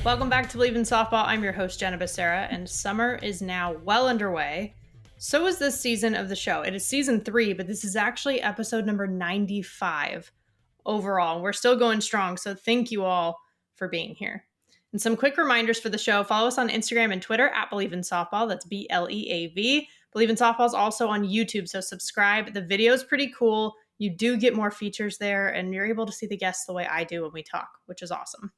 Welcome back to Bleav in Softball. I'm your host, Jenna, and summer is now well underway. So is this season of the show. It is season 3, but this is actually episode number 95 overall. We're still going strong, so thank you all for being here. And some quick reminders for the show. Follow us on Instagram and Twitter at Bleav in Softball. That's BLEAV. Bleav in Softball is also on YouTube, so subscribe. The video is pretty cool. You do get more features there, and you're able to see the guests the way I do when we talk, which is awesome.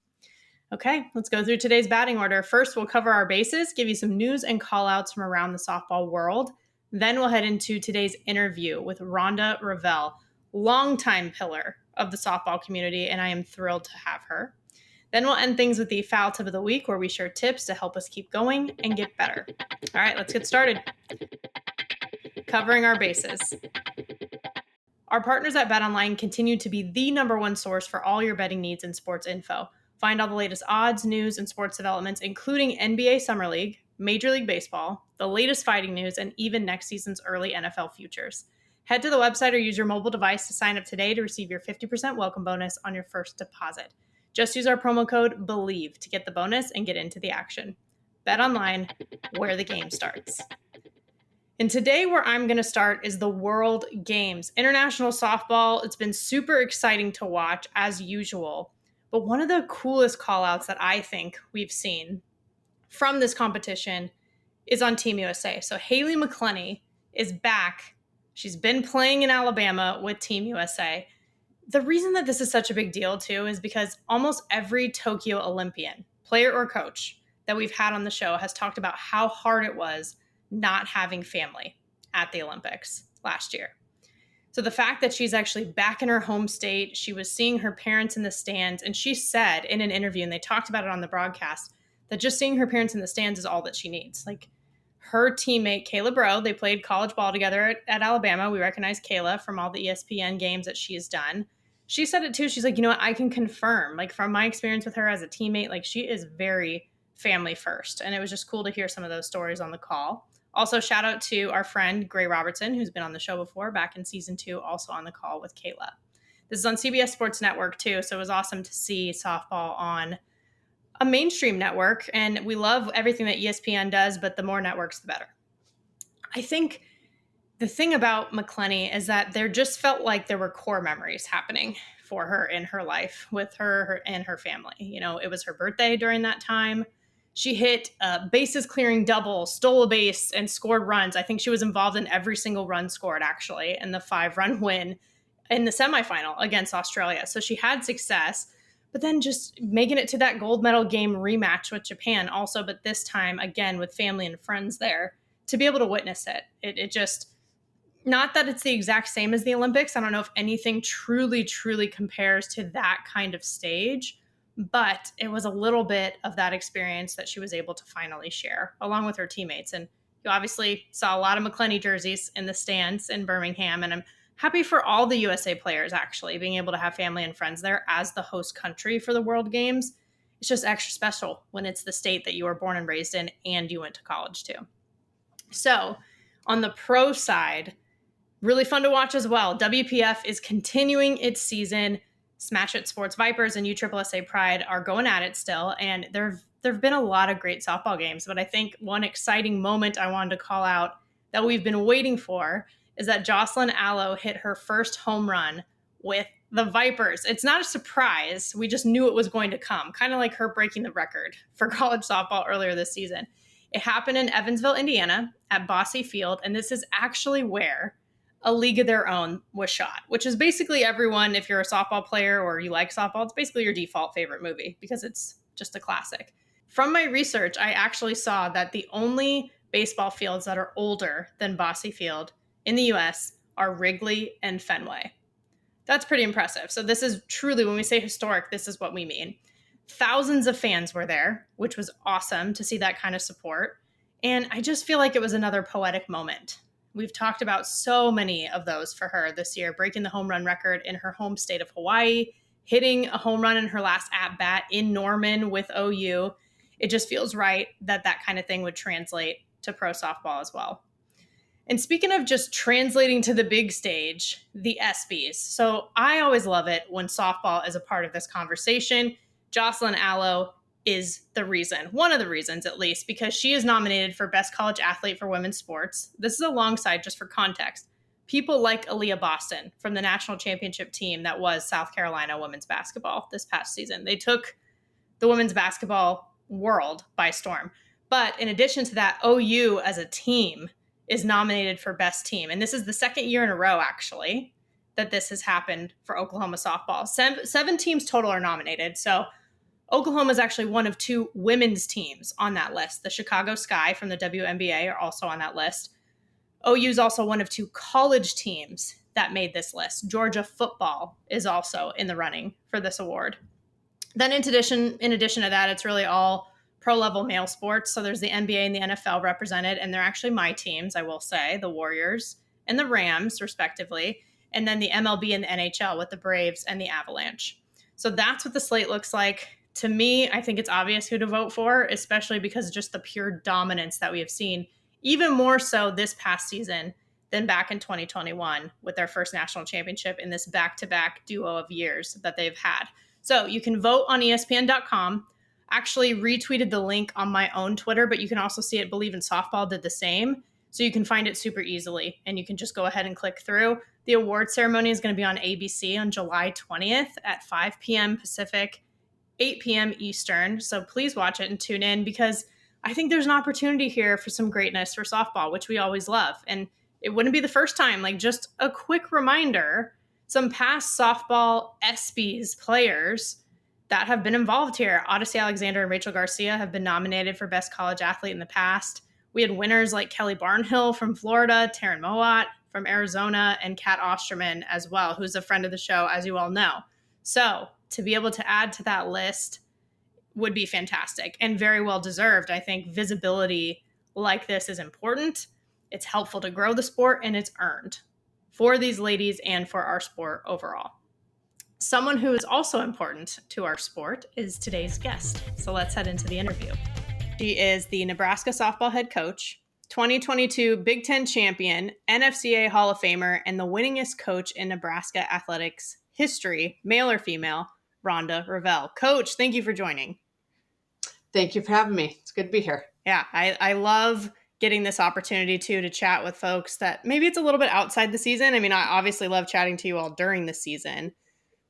Okay, let's go through today's batting order. First, we'll cover our bases, give you some news and call-outs from around the softball world. Then we'll head into today's interview with Rhonda Revelle, longtime pillar of the softball community, and I am thrilled to have her. Then we'll end things with the foul tip of the week, where we share tips to help us keep going and get better. All right, let's get started. Covering our bases. Our partners at BetOnline continue to be the #1 source for all your betting needs and sports info. Find all the latest odds, news, and sports developments, including NBA Summer League, Major League Baseball, the latest fighting news, and even next season's early NFL futures. Head to the website or use your mobile device to sign up today to receive your 50% welcome bonus on your first deposit. Just use our promo code BLEAV to get the bonus and get into the action. BetOnline, where the game starts. And today where I'm going to start is the World Games. International softball, it's been super exciting to watch as usual. But one of the coolest call-outs that I think we've seen from this competition is on Team USA. So Haley Mcclenny is back. She's been playing in Alabama with Team USA. The reason that this is such a big deal, too, is because almost every Tokyo Olympian, player or coach, that we've had on the show has talked about how hard it was not having family at the Olympics last year. So the fact that she's actually back in her home state, she was seeing her parents in the stands, and she said in an interview, and they talked about it on the broadcast, that just seeing her parents in the stands is all that she needs. Like her teammate, Kayla Bro, they played college ball together at Alabama. We recognize Kayla from all the ESPN games that she's done. She said it too. She's like, you know what, I can confirm, like from my experience with her as a teammate, like she is very family first. And it was just cool to hear some of those stories on the call. Also, shout out to our friend, Gray Robertson, who's been on the show before, back in season 2, also on the call with Kayla. This is on CBS Sports Network, too, so it was awesome to see softball on a mainstream network, and we love everything that ESPN does, but the more networks, the better. I think the thing about Mcclenny is that there just felt like there were core memories happening for her in her life with her and her family. You know, it was her birthday during that time. She hit a bases clearing double, stole a base, and scored runs. I think she was involved in every single run scored, actually, in the 5-run win in the semifinal against Australia. So she had success, but then just making it to that gold medal game rematch with Japan also, but this time, again, with family and friends there, to be able to witness it. It just, not that it's the exact same as the Olympics. I don't know if anything truly, truly compares to that kind of stage. But it was a little bit of that experience that she was able to finally share along with her teammates. And you obviously saw a lot of Mcclenny jerseys in the stands in Birmingham. And I'm happy for all the USA players, actually, being able to have family and friends there as the host country for the World Games. It's just extra special when it's the state that you were born and raised in and you went to college to. So on the pro side, really fun to watch as well. WPF is continuing its season. Smash It Sports Vipers and USSSA Pride are going at it still, and there have been a lot of great softball games, but I think one exciting moment I wanted to call out that we've been waiting for is that Jocelyn Allo hit her first home run with the Vipers. It's not a surprise. We just knew it was going to come, kind of like her breaking the record for college softball earlier this season. It happened in Evansville, Indiana at Bosse Field, and this is actually where A League of Their Own was shot, which is basically everyone, if you're a softball player or you like softball, it's basically your default favorite movie because it's just a classic. From my research, I actually saw that the only baseball fields that are older than Bosse Field in the US are Wrigley and Fenway. That's pretty impressive. So this is truly, when we say historic, this is what we mean. Thousands of fans were there, which was awesome to see that kind of support. And I just feel like it was another poetic moment. We've talked about so many of those for her this year, breaking the home run record in her home state of Hawaii, hitting a home run in her last at-bat in Norman with OU. It just feels right that that kind of thing would translate to pro softball as well. And speaking of just translating to the big stage, the Espys. So I always love it when softball is a part of this conversation. Jocelyn Allo is the reason, one of the reasons at least, because she is nominated for Best College Athlete for Women's Sports. This is alongside, just for context, people like Aaliyah Boston from the national championship team that was South Carolina women's basketball this past season. They took the women's basketball world by storm. But in addition to that, OU as a team is nominated for Best Team. And this is the second year in a row, actually, that this has happened for Oklahoma softball. Seven teams total are nominated. So Oklahoma is actually one of two women's teams on that list. The Chicago Sky from the WNBA are also on that list. OU is also one of two college teams that made this list. Georgia football is also in the running for this award. Then in addition to that, it's really all pro-level male sports. So there's the NBA and the NFL represented, and they're actually my teams, I will say, the Warriors and the Rams, respectively. And then the MLB and the NHL with the Braves and the Avalanche. So that's what the slate looks like. To me, I think it's obvious who to vote for, especially because of just the pure dominance that we have seen, even more so this past season than back in 2021 with their first national championship in this back-to-back duo of years that they've had. So you can vote on ESPN.com. Actually retweeted the link on my own Twitter, but you can also see it. Bleav in Softball did the same. So you can find it super easily, and you can just go ahead and click through. The award ceremony is going to be on ABC on July 20th at 5 p.m. Pacific, 8 p.m. Eastern. So please watch it and tune in, because I think there's an opportunity here for some greatness for softball, which we always love. And it wouldn't be the first time. Like, just a quick reminder, some past softball Espys players that have been involved here. Odyssey Alexander and Rachel Garcia have been nominated for Best College Athlete in the past. We had winners like Kelly Barnhill from Florida, Taryn Mowat from Arizona, and Kat Osterman as well, who's a friend of the show, as you all know. So to be able to add to that list would be fantastic and very well deserved. I think visibility like this is important. It's helpful to grow the sport, and it's earned for these ladies and for our sport overall. Someone who is also important to our sport is today's guest. So let's head into the interview. She is the Nebraska Softball Head Coach, 2022 Big Ten champion, NFCA Hall of Famer, and the winningest coach in Nebraska Athletics history, male or female, Rhonda Revelle. Coach, thank you for joining. Thank you for having me. It's good to be here. Yeah, I love getting this opportunity to chat with folks that maybe it's a little bit outside the season. I mean, I obviously love chatting to you all during the season,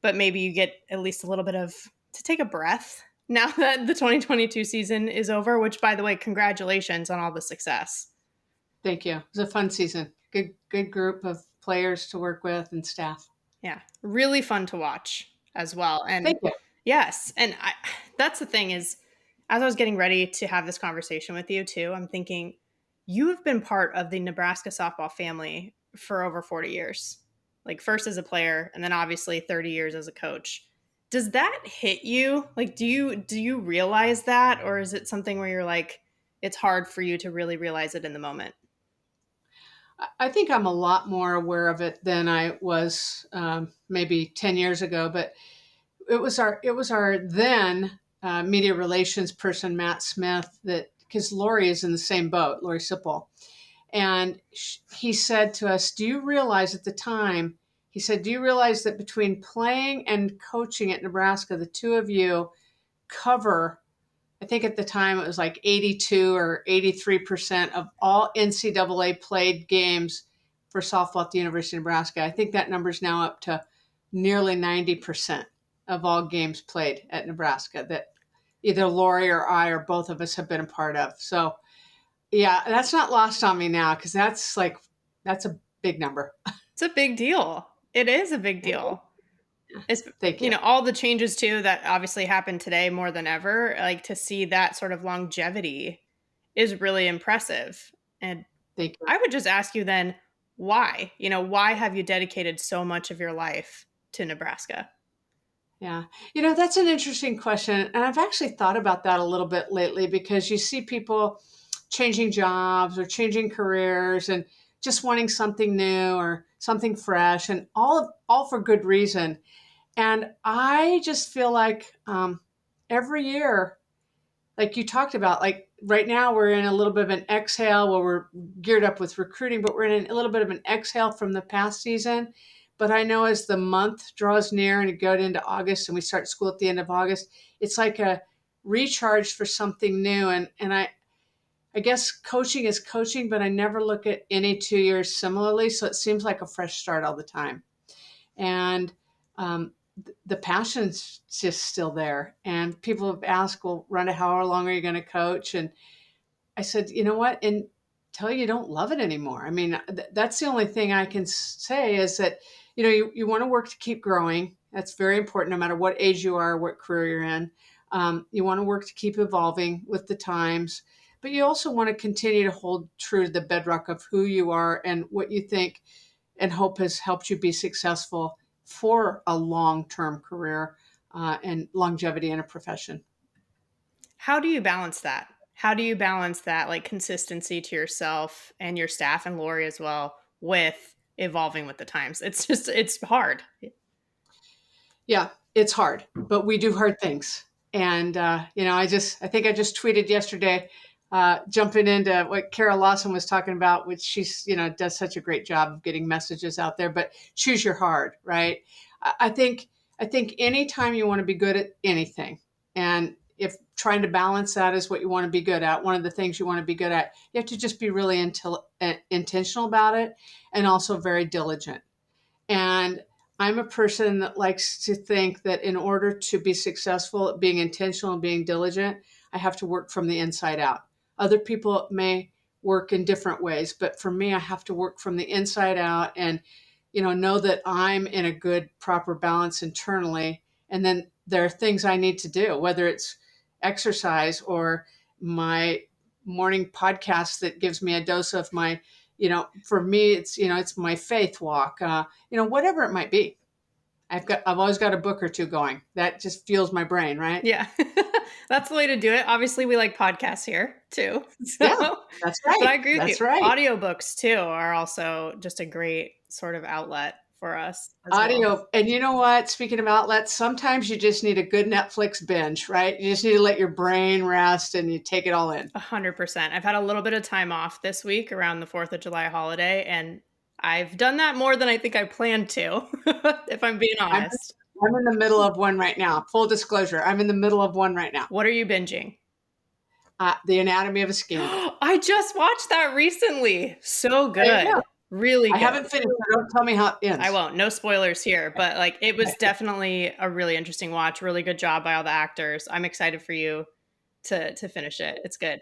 but maybe you get at least a little bit to take a breath now that the 2022 season is over, which, by the way, congratulations on all the success. Thank you. It was a fun season. Good group of players to work with and staff. Yeah, really fun to watch as well. And thank you. Yes, and that's the thing is, as I was getting ready to have this conversation with you too, I'm thinking, you have been part of the Nebraska softball family for over 40 years. Like, first as a player, and then obviously 30 years as a coach. Does that hit you? Like, do you realize that? Or is it something where you're like, it's hard for you to really realize it in the moment? I think I'm a lot more aware of it than I was maybe 10 years ago, but it was our then media relations person, Matt Smith, that, because Lori is in the same boat, Lori Sipple. And he said to us, do you realize at the time, he said, do you realize that between playing and coaching at Nebraska, the two of you cover, I think at the time it was like 82 or 83% of all NCAA played games for softball at the University of Nebraska. I think that number is now up to nearly 90% of all games played at Nebraska that either Lori or I or both of us have been a part of. So yeah, that's not lost on me now, because that's a big number. It's a big deal. It is a big deal. Thank you. You know, all the changes too that obviously happened today more than ever, like, to see that sort of longevity is really impressive. And thank you. I would just ask you then, why? You know, why have you dedicated so much of your life to Nebraska? Yeah. You know, that's an interesting question. And I've actually thought about that a little bit lately, because you see people changing jobs or changing careers and just wanting something new or something fresh, and all for good reason. And I just feel like every year, like you talked about, like right now we're in a little bit of an exhale where we're geared up with recruiting, but we're in a little bit of an exhale from the past season. But I know as the month draws near and it goes into August and we start school at the end of August, it's like recharged for something new. And I guess coaching is coaching, but I never look at any 2 years similarly. So it seems like a fresh start all the time. And the passion's just still there. And people have asked, well, Rhonda, how long are you going to coach? And I said, you know what? Until you don't love it anymore. I mean, that's the only thing I can say is that, you want to work to keep growing. That's very important, no matter what age you are, what career you're in. You want to work to keep evolving with the times, but you also want to continue to hold true to the bedrock of who you are and what you think and hope has helped you be successful for a long-term career and longevity in a profession. How do you balance that? How do you balance that, like, consistency to yourself and your staff and Lori as well with evolving with the times? It's hard. Yeah, it's hard, but we do hard things. And, I think I just tweeted yesterday, jumping into what Kara Lawson was talking about, which she's, does such a great job of getting messages out there, but choose your hard, right? I think anytime you want to be good at anything, and if trying to balance that is what you want to be good at, one of the things you want to be good at, you have to just be really intentional about it and also very diligent. And I'm a person that likes to think that in order to be successful at being intentional and being diligent, I have to work from the inside out. Other people may work in different ways, but for me, I have to work from the inside out and, know that I'm in a good, proper balance internally. And then there are things I need to do, whether it's exercise or my morning podcast that gives me a dose of my, for me, it's my faith walk, whatever it might be. I've always got a book or two going. That just fuels my brain, right? Yeah. That's the way to do it. Obviously, we like podcasts here too. So, yeah, that's right. But I agree with you. That's right. Audiobooks too are also just a great sort of outlet for us. Audio. Well. And you know what? Speaking of outlets, sometimes you just need a good Netflix binge, right? You just need to let your brain rest and you take it all in. 100%. I've had a little bit of time off this week around the 4th of July holiday, and I've done that more than I think I planned to, if I'm being honest. I'm in the middle of one right now. Full disclosure, I'm in the middle of one right now. What are you binging? The Anatomy of a Scandal. I just watched that recently. So good. Really good. I haven't finished. Don't tell me how it ends. I won't. No spoilers here, but it was definitely a really interesting watch. Really good job by all the actors. I'm excited for you to finish it. It's good.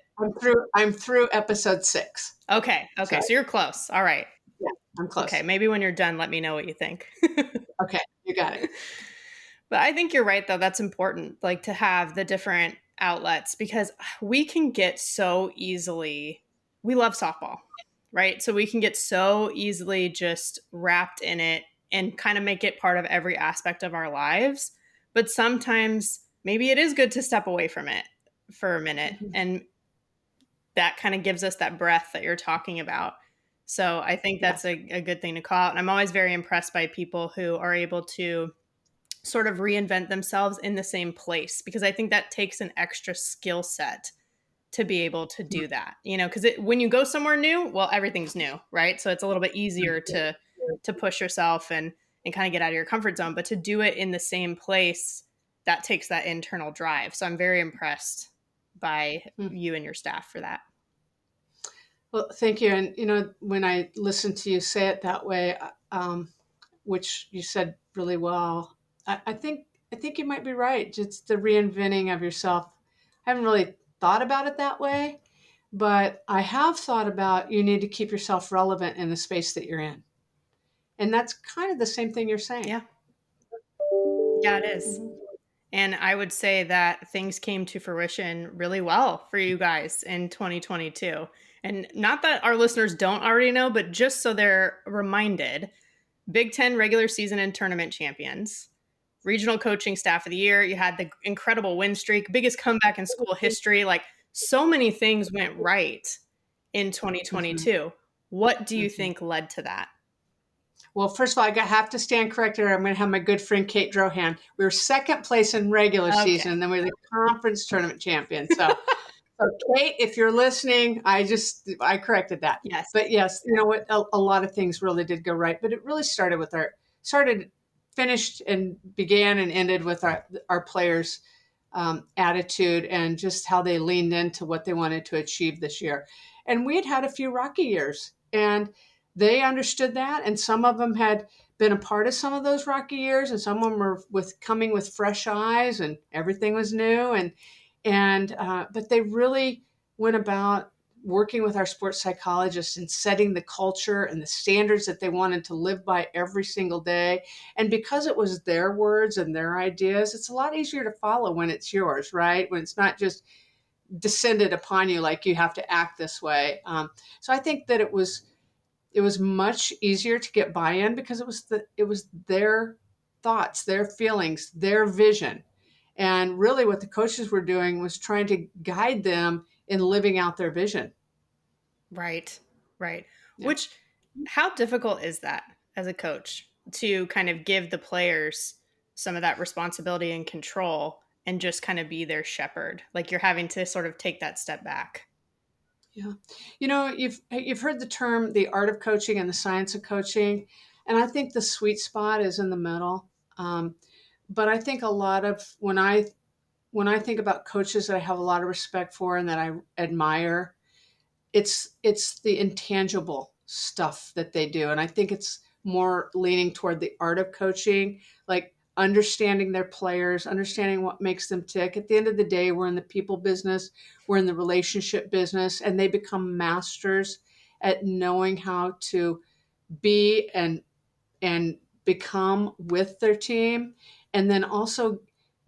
I'm through episode 6. Okay. So you're close. All right. Yeah, I'm close. Okay, maybe when you're done, let me know what you think. Okay, you got it. But I think you're right, though. That's important, to have the different outlets, because we can get so easily, we love softball, right? So we can get so easily just wrapped in it and kind of make it part of every aspect of our lives. But sometimes maybe it is good to step away from it for a minute. Mm-hmm. And that kind of gives us that breath that you're talking about. So I think that's a good thing to call out. And I'm always very impressed by people who are able to sort of reinvent themselves in the same place, because I think that takes an extra skill set to be able to do that, because when you go somewhere new, well, everything's new, right? So it's a little bit easier to push yourself and kind of get out of your comfort zone, but to do it in the same place, that takes that internal drive. So I'm very impressed by you and your staff for that. Well, thank you. And, when I listen to you say it that way, which you said really well, I think you might be right. Just the reinventing of yourself. I haven't really thought about it that way, but I have thought about you need to keep yourself relevant in the space that you're in. And that's kind of the same thing you're saying. Yeah. Yeah, it is. Mm-hmm. And I would say that things came to fruition really well for you guys in 2022. And not that our listeners don't already know, but just so they're reminded, Big Ten regular season and tournament champions, regional coaching staff of the year. You had the incredible win streak, biggest comeback in school history. So many things went right in 2022. Mm-hmm. What do you think led to that? Well, first of all, I have to stand corrected. I'm going to have my good friend Kate Drohan. We were second place in regular season, and then we were the conference tournament champion. So Kate, if you're listening, I corrected that. Yes. But yes, you know what? A lot of things really did go right, but it really started finished and began and ended with our players attitude and just how they leaned into what they wanted to achieve this year. And we had a few rocky years, and they understood that. And some of them had been a part of some of those rocky years, and some of them were coming with fresh eyes, and everything was new. But they really went about working with our sports psychologists and setting the culture and the standards that they wanted to live by every single day. And because it was their words and their ideas, it's a lot easier to follow when it's yours, right? When it's not just descended upon you, like you have to act this way. So I think that it was much easier to get buy-in because it was their thoughts, their feelings, their vision. And really what the coaches were doing was trying to guide them in living out their vision. Right. Yeah. Yeah. How difficult is that as a coach to kind of give the players some of that responsibility and control and just kind of be their shepherd? Like you're having to sort of take that step back. Yeah. You've heard the term, the art of coaching and the science of coaching. And I think the sweet spot is in the middle. But I think a lot of when I think about coaches that I have a lot of respect for and that I admire, it's the intangible stuff that they do. And I think it's more leaning toward the art of coaching, like understanding their players, understanding what makes them tick. At the end of the day, we're in the people business, we're in the relationship business, and they become masters at knowing how to be and become with their team, and then also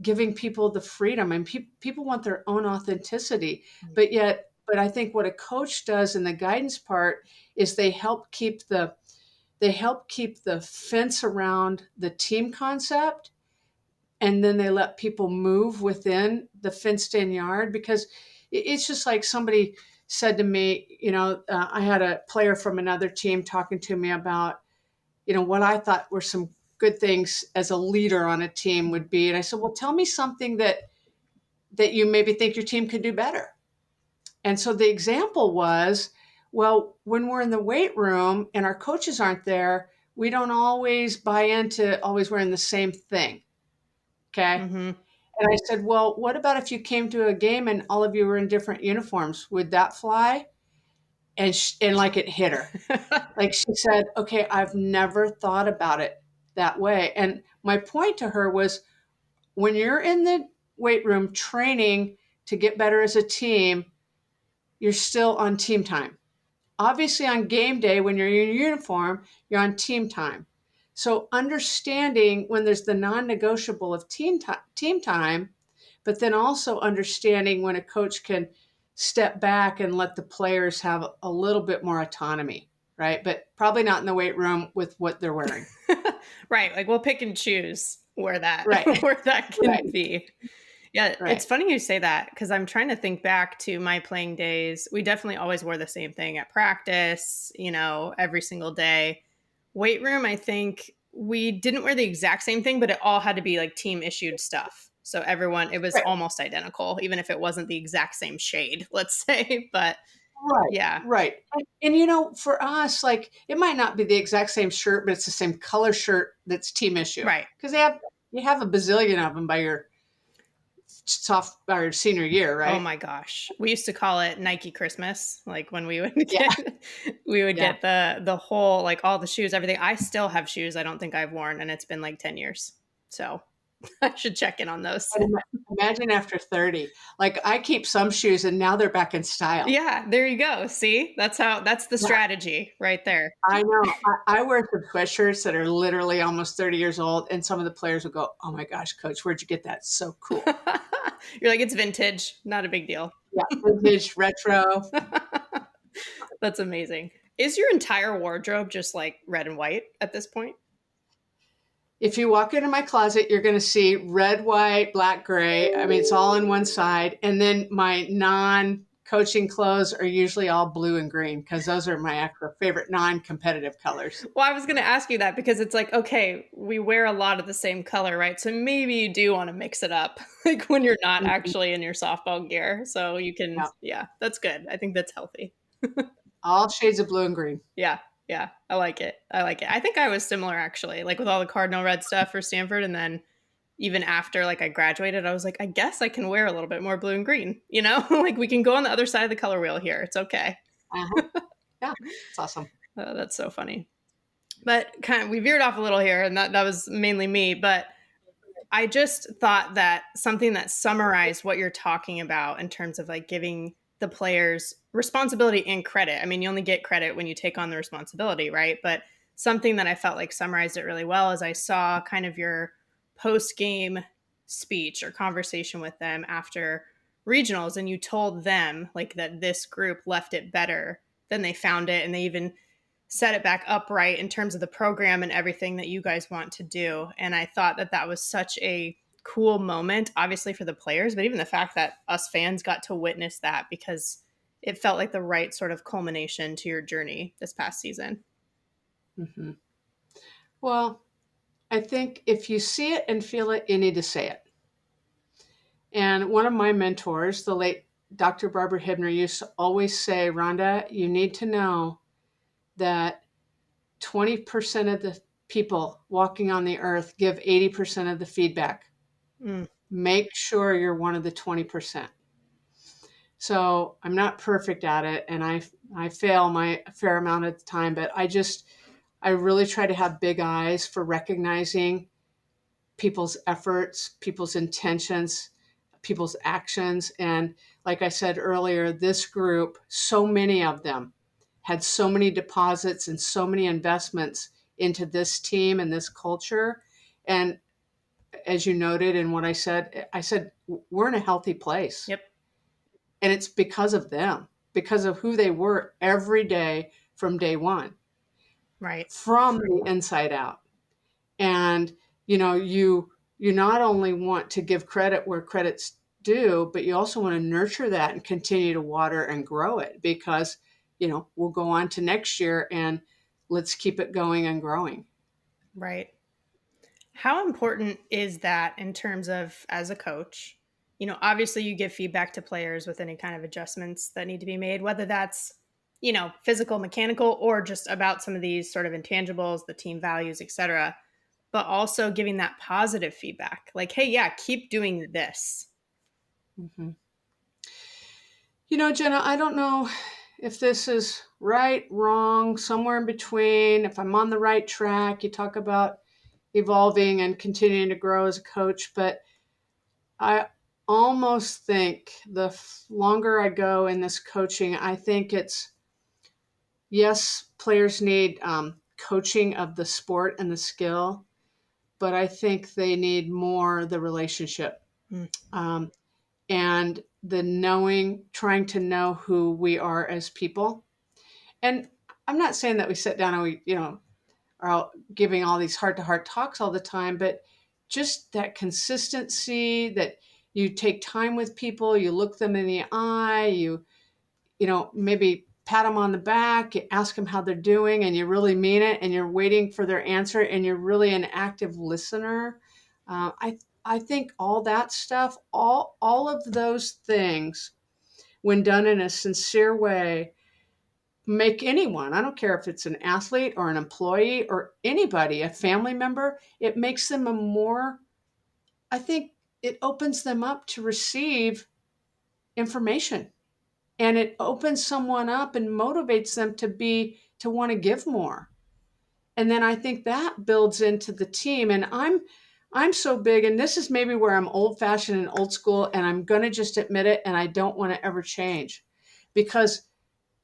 giving people the freedom. And people want their own authenticity, but I think what a coach does in the guidance part is they help keep the fence around the team concept, and then they let people move within the fenced in yard. Because it's just like somebody said to me, I had a player from another team talking to me about, what I thought were some good things as a leader on a team would be. And I said, well, tell me something that you maybe think your team could do better. And so the example was, well, when we're in the weight room and our coaches aren't there, we don't always buy into always wearing the same thing. Okay. Mm-hmm. And I said, well, what about if you came to a game and all of you were in different uniforms? Would that fly? And like it hit her. Like she said, okay, I've never thought about it that way. And my point to her was, when you're in the weight room training to get better as a team, you're still on team time. Obviously, on game day, when you're in uniform, you're on team time. So understanding when there's the non-negotiable of team time, but then also understanding when a coach can step back and let the players have a little bit more autonomy, right? But probably not in the weight room with what they're wearing. Right. Like we'll pick and choose where that can Right. be. Yeah, Right. It's funny you say that because I'm trying to think back to my playing days. We definitely always wore the same thing at practice, every single day. Weight room, I think we didn't wear the exact same thing, but it all had to be like team issued stuff. So it was Right. almost identical, even if it wasn't the exact same shade, let's say. But Right. yeah. Right. And for us, like it might not be the exact same shirt, but it's the same color shirt that's team issue. Right. Because you have a bazillion of them by your senior year, right? Oh my gosh. We used to call it Nike Christmas. Like when we would get the whole, like all the shoes, everything. I still have shoes I don't think I've worn, and it's been like 10 years. So I should check in on those. Imagine after 30. Like I keep some shoes and now they're back in style. Yeah, there you go. See, that's the strategy right there. I know. I wear some sweatshirts that are literally almost 30 years old, and some of the players will go, oh my gosh, coach, where'd you get that? It's so cool. You're like, it's vintage, not a big deal. Yeah, vintage, retro. That's amazing. Is your entire wardrobe just like red and white at this point? If you walk into my closet, you're going to see red, white, black, gray. I mean, it's all on one side. And then my non-coaching clothes are usually all blue and green because those are my actual favorite non-competitive colors. Well, I was going to ask you that because it's like, okay, we wear a lot of the same color, right? So maybe you do want to mix it up like when you're not actually in your softball gear. So you can, yeah, that's good. I think that's healthy. All shades of blue and green. Yeah. Yeah, I like it. I think I was similar actually, like with all the Cardinal red stuff for Stanford, and then even after like I graduated, I was like, I guess I can wear a little bit more blue and green, you know, like we can go on the other side of the color wheel here. It's okay. Uh-huh. Yeah, it's awesome. That's so funny. But kind of, we veered off a little here, and that was mainly me. But I just thought that something that summarized what you're talking about in terms of like giving the players responsibility and credit. I mean, you only get credit when you take on the responsibility, right? But something that I felt like summarized it really well is I saw kind of your post-game speech or conversation with them after regionals, and you told them like that this group left it better than they found it, and they even set it back upright in terms of the program and everything that you guys want to do. And I thought that that was such a cool moment, obviously for the players, but even the fact that us fans got to witness that, because it felt like the right sort of culmination to your journey this past season. Mm-hmm. Well, I think if you see it and feel it, you need to say it. And one of my mentors, the late Dr. Barbara Hibner, used to always say, Rhonda, you need to know that 20% of the people walking on the earth give 80% of the feedback. Make sure you're one of the 20%. So I'm not perfect at it, and I fail my fair amount of the time, but I really try to have big eyes for recognizing people's efforts, people's intentions, people's actions. And like I said earlier, this group, so many of them had so many deposits and so many investments into this team and this culture. And as you noted in what I said, we're in a healthy place. Yep. And it's because of them, because of who they were every day from day one. Right. From the inside out. And, you not only want to give credit where credit's due, but you also want to nurture that and continue to water and grow it, because, we'll go on to next year and let's keep it going and growing. Right. How important is that in terms of as a coach? Obviously you give feedback to players with any kind of adjustments that need to be made, whether that's, physical, mechanical, or just about some of these sort of intangibles, the team values, etc. But also giving that positive feedback, like, hey, yeah, keep doing this. Mm-hmm. Jenna, I don't know if this is right, wrong, somewhere in between, if I'm on the right track. You talk about evolving and continuing to grow as a coach, but I almost think the longer I go in this coaching, I think it's, yes, players need coaching of the sport and the skill, but I think they need more the relationship. And the trying to know who we are as people. And I'm not saying that we sit down and we, are out giving all these heart-to-heart talks all the time, but just that consistency, that you take time with people, you look them in the eye, you maybe pat them on the back, you ask them how they're doing, and you really mean it, and you're waiting for their answer, and you're really an active listener. I think all that stuff, all of those things, when done in a sincere way, make anyone, I don't care if it's an athlete or an employee or anybody, a family member, it makes them I think it opens them up to receive information, and it opens someone up and motivates them to want to give more. And then I think that builds into the team. And I'm so big, and this is maybe where I'm old fashioned and old school, and I'm going to just admit it. And I don't want to ever change, because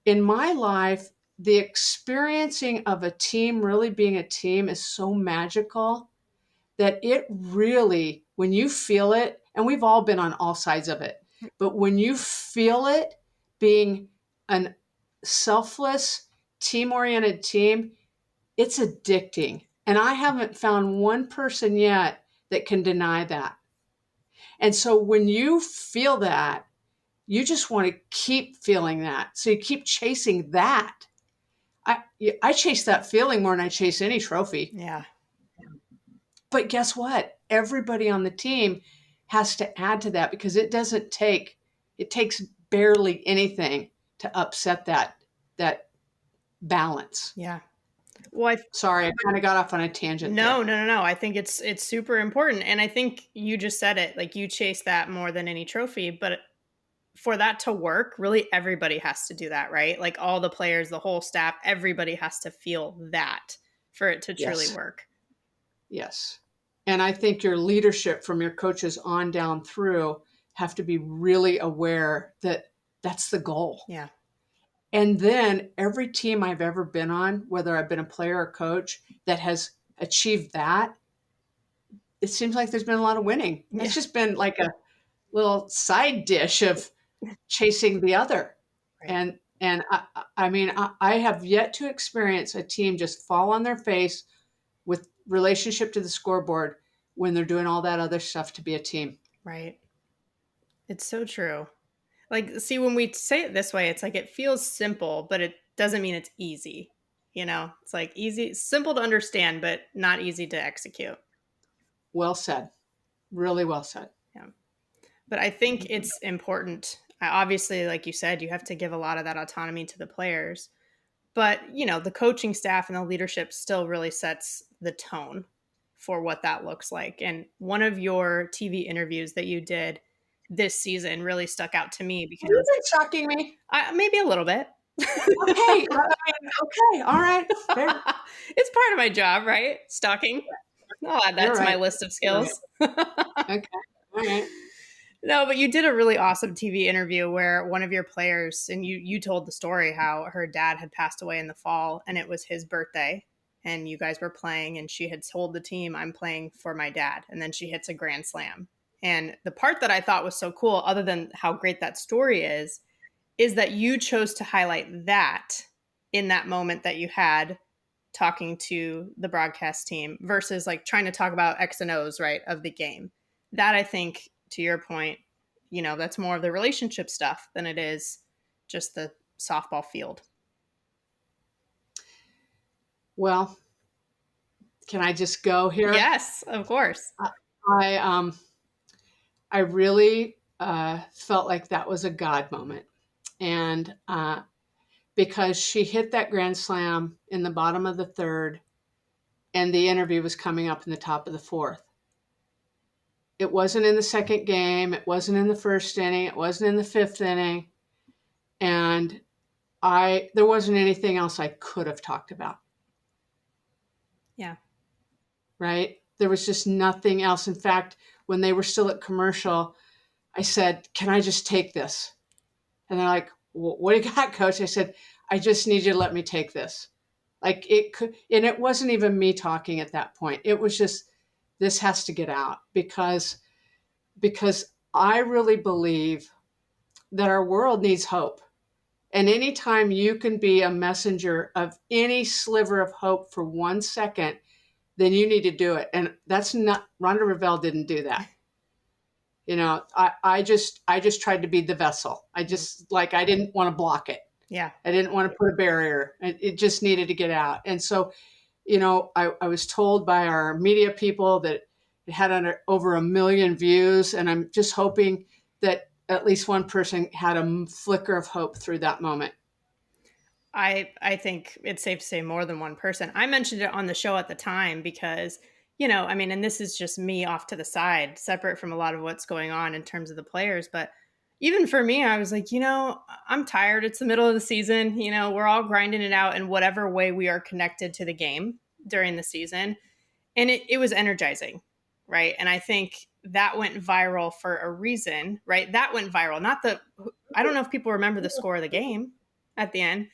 in my life, the experiencing of a team really being a team is so magical that it really, when you feel it, and we've all been on all sides of it, but when you feel it being a selfless, team-oriented team, it's addicting. And I haven't found one person yet that can deny that. And so when you feel that, you just want to keep feeling that. So you keep chasing that. I chase that feeling more than I chase any trophy. Yeah. But guess what? Everybody on the team has to add to that, because it takes barely anything to upset that balance. Yeah. Well, Sorry, I kind of got off on a tangent there. No. I think it's super important. And I think you just said it, like you chase that more than any trophy, but for that to work, really everybody has to do that, right? Like all the players, the whole staff, everybody has to feel that for it to truly Yes. work. Yes. And I think your leadership from your coaches on down through have to be really aware that that's the goal. Yeah. And then every team I've ever been on, whether I've been a player or coach that has achieved that, it seems like there's been a lot of winning. It's just been like a little side dish of chasing the other. Right. And I mean, I have yet to experience a team just fall on their face with relationship to the scoreboard when they're doing all that other stuff to be a team. Right. It's so true. Like, see, when we say it this way, it's like it feels simple, but it doesn't mean it's easy. You know, it's like easy, simple to understand, but not easy to execute. Well said. Really well said. Yeah. But I think it's important. Obviously, like you said, you have to give a lot of that autonomy to the players. But, you know, the coaching staff and the leadership still really sets the tone for what that looks like. And one of your TV interviews that you did this season really stuck out to me because Is it shocking me? maybe a little bit. Okay. Okay. All right. Fair. It's part of my job, right? Stalking. I'll add that You're to my right. list of skills. Okay. All right. No, but you did a really awesome TV interview where one of your players, and you told the story how her dad had passed away in the fall and it was his birthday and you guys were playing and she had told the team, I'm playing for my dad. And then she hits a grand slam. And the part that I thought was so cool, other than how great that story is that you chose to highlight that in that moment that you had talking to the broadcast team versus like trying to talk about X and O's, right, of the game. That I think, to your point, you know, that's more of the relationship stuff than it is just the softball field. Well, can I just go here? Yes, of course. I really felt like that was a God moment. And because she hit that grand slam in the bottom of the third, and the interview was coming up in the top of the fourth. It wasn't in the second game. It wasn't in the first inning. It wasn't in the fifth inning. And there wasn't anything else I could have talked about. Yeah. Right? There was just nothing else. In fact, when they were still at commercial, I said, can I just take this? And they're like, well, what do you got, coach? I said, I just need you to let me take this. Like it could, and it wasn't even me talking at that point. It was just, this has to get out because I really believe that our world needs hope. And anytime you can be a messenger of any sliver of hope for 1 second, then you need to do it. And that's not, Rhonda Revelle didn't do that. You know, I just tried to be the vessel. I didn't want to block it. Yeah. I didn't want to put a barrier. It just needed to get out. And so, you know, I was told by our media people that it had over 1 million views. And I'm just hoping that at least one person had a flicker of hope through that moment. I think it's safe to say more than one person. I mentioned it on the show at the time because, you know, I mean, and this is just me off to the side, separate from a lot of what's going on in terms of the players. But even for me, I was like, you know, I'm tired. It's the middle of the season. You know, we're all grinding it out in whatever way we are connected to the game during the season. And it was energizing, right? And I think that went viral for a reason, right? That went viral. I don't know if people remember the score of the game at the end.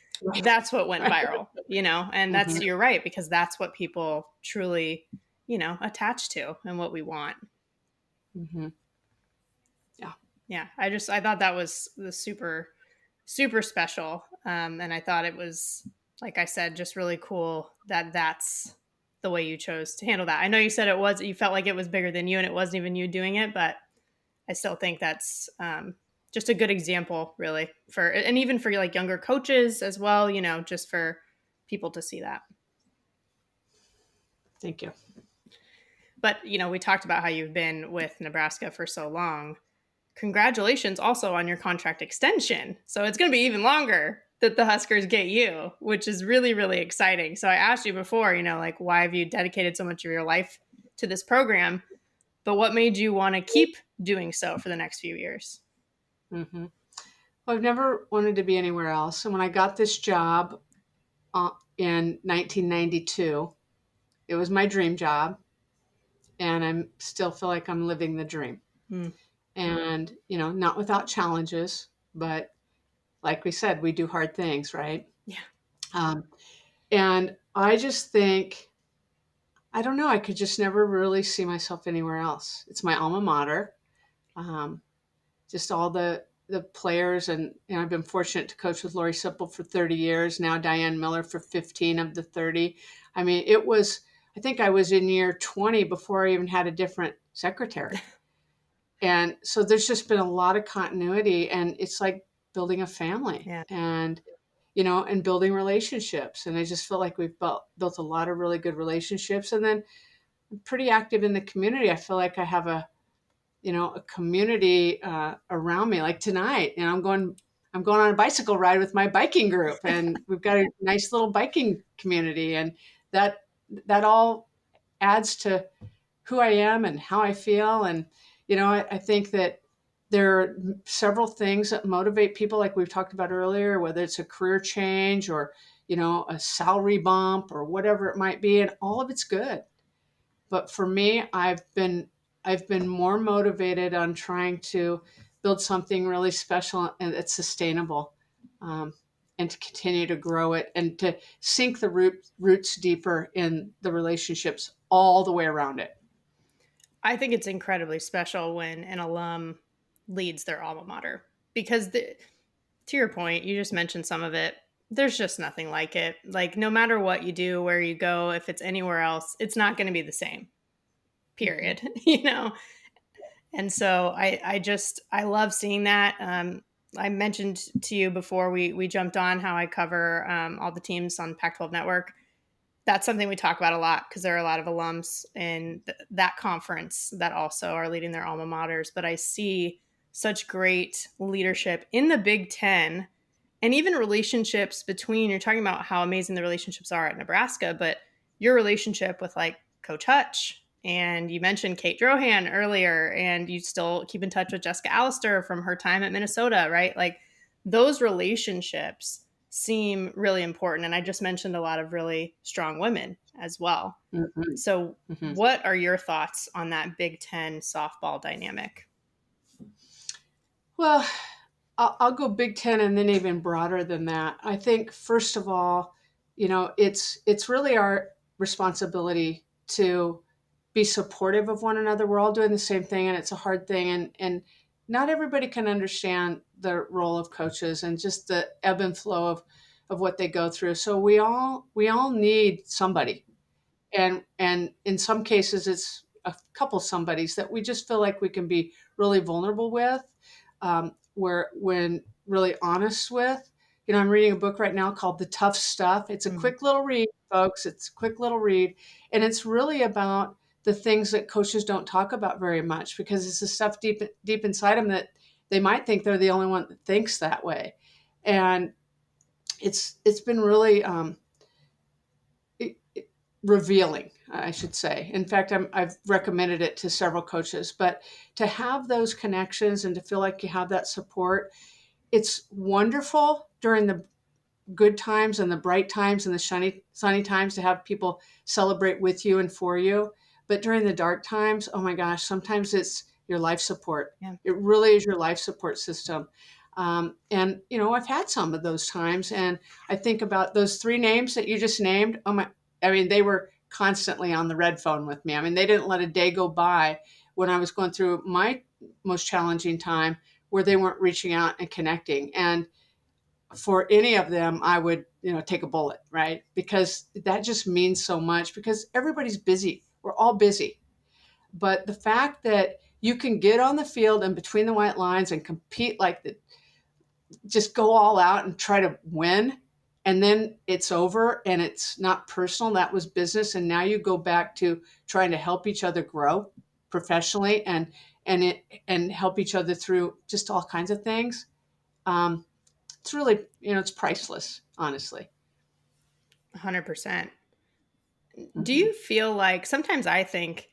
That's what went viral, you know, and that's, you're right, because that's what people truly, you know, attach to and what we want. Mm-hmm. Yeah. Yeah. I thought that was the super, super special. And I thought it was, like I said, just really cool that that's the way you chose to handle that. I know you said you felt like it was bigger than you and it wasn't even you doing it, but I still think that's, just a good example, really, and even for like younger coaches as well, you know, just for people to see that. Thank you. But, you know, we talked about how you've been with Nebraska for so long. Congratulations also on your contract extension. So it's going to be even longer that the Huskers get you, which is really, really exciting. So I asked you before, like, why have you dedicated so much of your life to this program? But what made you want to keep doing so for the next few years? Mm-hmm. Well, I've never wanted to be anywhere else. And when I got this job in 1992, it was my dream job. And I still feel like I'm living the dream. Mm. And, not without challenges, but like we said, we do hard things, right? Yeah. And I just think, I don't know, I could just never really see myself anywhere else. It's my alma mater. Just all the players, and I've been fortunate to coach with Lori Sipple for 30 years, now Diane Miller for 15 of the 30. I mean, I think I was in year 20 before I even had a different secretary. And so there's just been a lot of continuity, and it's like building a family. Yeah. And and building relationships. And I just feel like we've built a lot of really good relationships. And then I'm pretty active in the community. I feel like I have a community around me. Like tonight, I'm going on a bicycle ride with my biking group, and we've got a nice little biking community, and that all adds to who I am and how I feel. And I think that there are several things that motivate people, like we've talked about earlier, whether it's a career change or a salary bump or whatever it might be, and all of it's good. But for me, I've been more motivated on trying to build something really special and it's sustainable, and to continue to grow it and to sink the roots deeper in the relationships all the way around it. I think it's incredibly special when an alum leads their alma mater, because to your point, you just mentioned some of it. There's just nothing like it. Like, no matter what you do, where you go, if it's anywhere else, it's not going to be the same, period. And so I love seeing that. I mentioned to you before we jumped on how I cover all the teams on Pac-12 Network. That's something we talk about a lot, because there are a lot of alums in that conference that also are leading their alma maters. But I see such great leadership in the Big Ten, and even relationships between, you're talking about how amazing the relationships are at Nebraska, but your relationship with like Coach Hutch, and you mentioned Kate Drohan earlier, and you still keep in touch with Jessica Allister from her time at Minnesota, right? Like, those relationships seem really important. And I just mentioned a lot of really strong women as well. Mm-hmm. So what are your thoughts on that Big Ten softball dynamic? Well, I'll go Big Ten and then even broader than that. I think, first of all, it's really our responsibility to be supportive of one another. We're all doing the same thing, and it's a hard thing. And not everybody can understand the role of coaches and just the ebb and flow of what they go through. So we all need somebody. And in some cases, it's a couple somebodies that we just feel like we can be really vulnerable with, when really honest with. I'm reading a book right now called The Tough Stuff. It's a quick little read, folks. It's a quick little read. And it's really about the things that coaches don't talk about very much, because it's the stuff deep inside them that they might think they're the only one that thinks that way. And it's been really revealing, I should say. In fact, I've recommended it to several coaches. But to have those connections and to feel like you have that support, it's wonderful during the good times and the bright times and the sunny times to have people celebrate with you and for you. But during the dark times, oh my gosh, sometimes it's your life support. Yeah. It really is your life support system. And, I've had some of those times, and I think about those three names that you just named. They were constantly on the red phone with me. They didn't let a day go by when I was going through my most challenging time where they weren't reaching out and connecting. And for any of them, I would, take a bullet, right? Because that just means so much, because everybody's busy. We're all busy. But the fact that you can get on the field and between the white lines and compete just go all out and try to win, and then it's over and it's not personal. That was business. And now you go back to trying to help each other grow professionally and help each other through just all kinds of things. it's really, it's priceless, honestly. 100%. Do Mm-hmm. you feel like sometimes I think,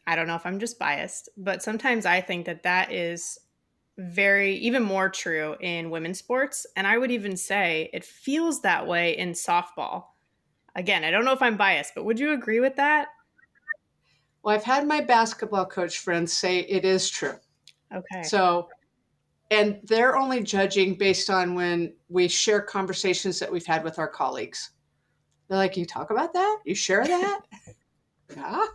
I don't know if I'm just biased, but sometimes I think that is even more true in women's sports. And I would even say it feels that way in softball. Again, I don't know if I'm biased, but would you agree with that? Well, I've had my basketball coach friends say it is true. Okay. So, and they're only judging based on when we share conversations that we've had with our colleagues. They're like, you talk about that? You share that? Yeah.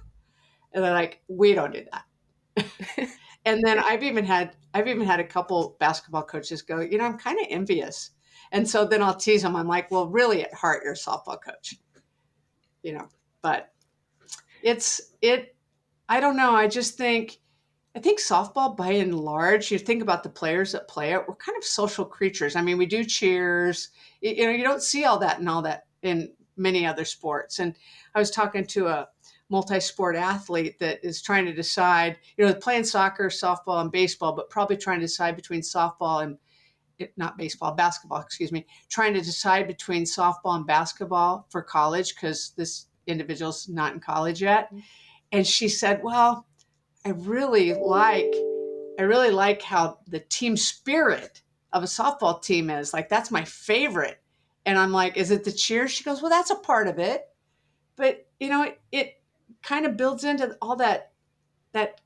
And they're like, we don't do that. And then I've even had a couple basketball coaches go, I'm kind of envious. And so then I'll tease them. I'm like, well, really at heart, you're a softball coach, but I don't know. I think softball by and large, you think about the players that play it, we're kind of social creatures. I mean, we do cheers, you don't see all that in many other sports. And I was talking to a multi-sport athlete that is trying to decide, playing soccer, softball, and baseball, but probably trying to decide between softball and basketball, excuse me, trying to decide between softball and basketball for college because this individual's not in college yet. And she said, well, I really like how the team spirit of a softball team is. Like, that's my favorite. And I'm like, is it the cheers? She goes, well, that's a part of it. But, it kind of builds into all that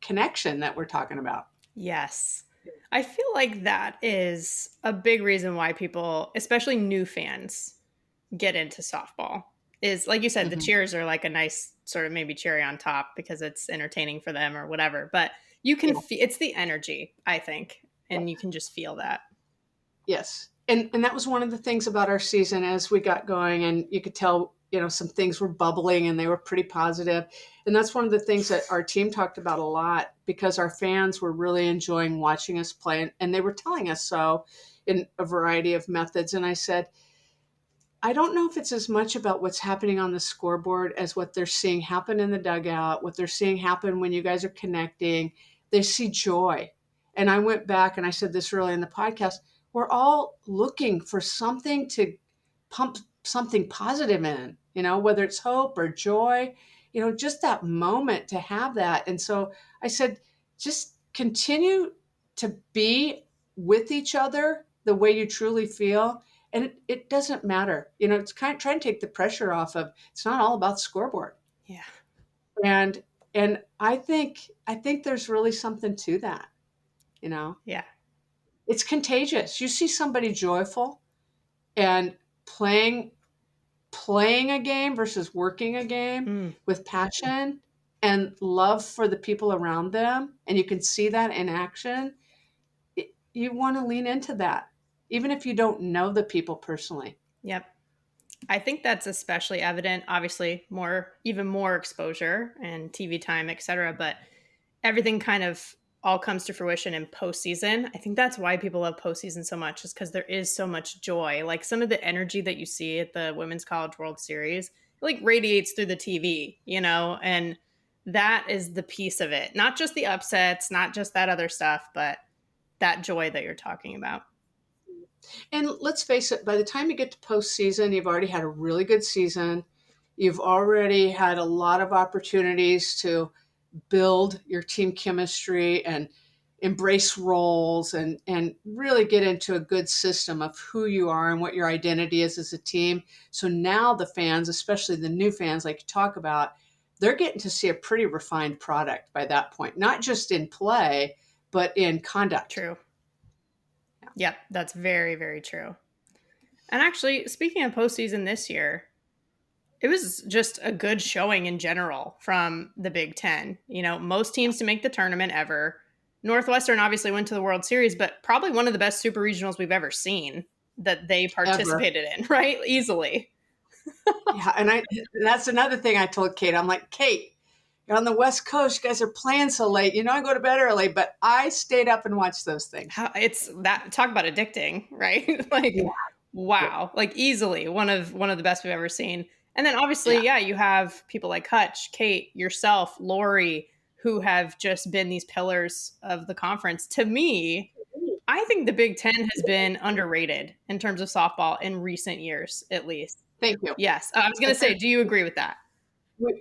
connection that we're talking about. Yes. I feel like that is a big reason why people, especially new fans, get into softball. Is like you said, the Mm-hmm. cheers are like a nice sort of maybe cherry on top because it's entertaining for them or whatever. But you can it's the energy, I think, and you can just feel that. Yes. And that was one of the things about our season as we got going, and you could tell, some things were bubbling and they were pretty positive. And that's one of the things that our team talked about a lot because our fans were really enjoying watching us play, and they were telling us so in a variety of methods. And I said, I don't know if it's as much about what's happening on the scoreboard as what they're seeing happen in the dugout, what they're seeing happen when you guys are connecting. They see joy. And I went back and I said this early in the podcast. We're all looking for something to pump something positive in, whether it's hope or joy, just that moment to have that. And so I said, just continue to be with each other the way you truly feel. And it doesn't matter. It's kind of trying to take the pressure off of, it's not all about scoreboard. Yeah. And I think there's really something to that, Yeah. It's contagious. You see somebody joyful and playing a game versus working a game with passion and love for the people around them, and you can see that in action, you want to lean into that, even if you don't know the people personally. Yep. I think that's especially evident, obviously, even more exposure and TV time, et cetera. But everything kind of all comes to fruition in postseason. I think that's why people love postseason so much, is because there is so much joy. Like some of the energy that you see at the Women's College World Series, like radiates through the TV, and that is the piece of it. Not just the upsets, not just that other stuff, but that joy that you're talking about. And let's face it, by the time you get to postseason, you've already had a really good season. You've already had a lot of opportunities to build your team chemistry and embrace roles and really get into a good system of who you are and what your identity is as a team. So now the fans, especially the new fans like you talk about, they're getting to see a pretty refined product by that point, not just in play, but in conduct. True. Yep, that's very, very true. And actually, speaking of postseason this year, it was just a good showing in general from the Big Ten. Most teams to make the tournament ever. Northwestern obviously went to the World Series, but probably one of the best super regionals we've ever seen that they participated in, right? Easily. Yeah, and that's another thing I told Kate. I'm like, Kate, you're on the West Coast. You guys are playing so late. I go to bed early, but I stayed up and watched those things. It's that, talk about addicting, right? Like, yeah. Wow, yeah. Like easily one of the best we've ever seen. And then obviously, yeah, you have people like Hutch, Kate, yourself, Lori, who have just been these pillars of the conference. To me, I think the Big Ten has been underrated in terms of softball in recent years, at least. Thank you. Yes. I was going to say, do you agree with that?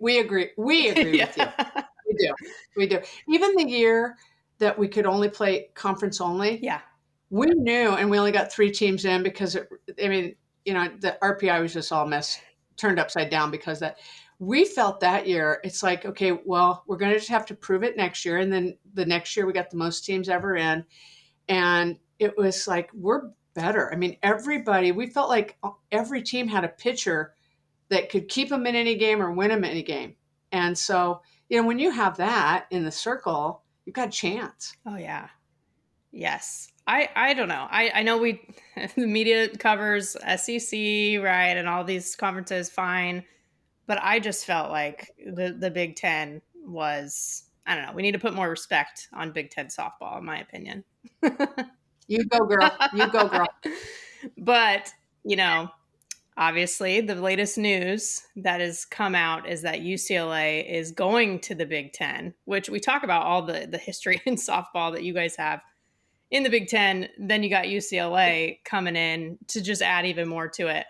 We agree. We agree with you. We do. We do. Even the year that we could only play conference only. Yeah. We knew, and we only got 3 teams in because, the RPI was just all turned upside down because that. We felt that year, it's like, okay, well, we're going to just have to prove it next year. And then the next year we got the most teams ever in. And it was like, we're better. I mean, we felt like every team had a pitcher that could keep them in any game or win them any game. And so, when you have that in the circle, you've got a chance. Oh, yeah. Yes. I don't know. I know the media covers SEC, right? And all these conferences, fine. But I just felt like the Big Ten was, I don't know, we need to put more respect on Big Ten softball, in my opinion. You go, girl. You go, girl. But, obviously the latest news that has come out is that UCLA is going to the Big Ten, which we talk about all the history in softball that you guys have in the Big Ten. Then you got UCLA coming in to just add even more to it.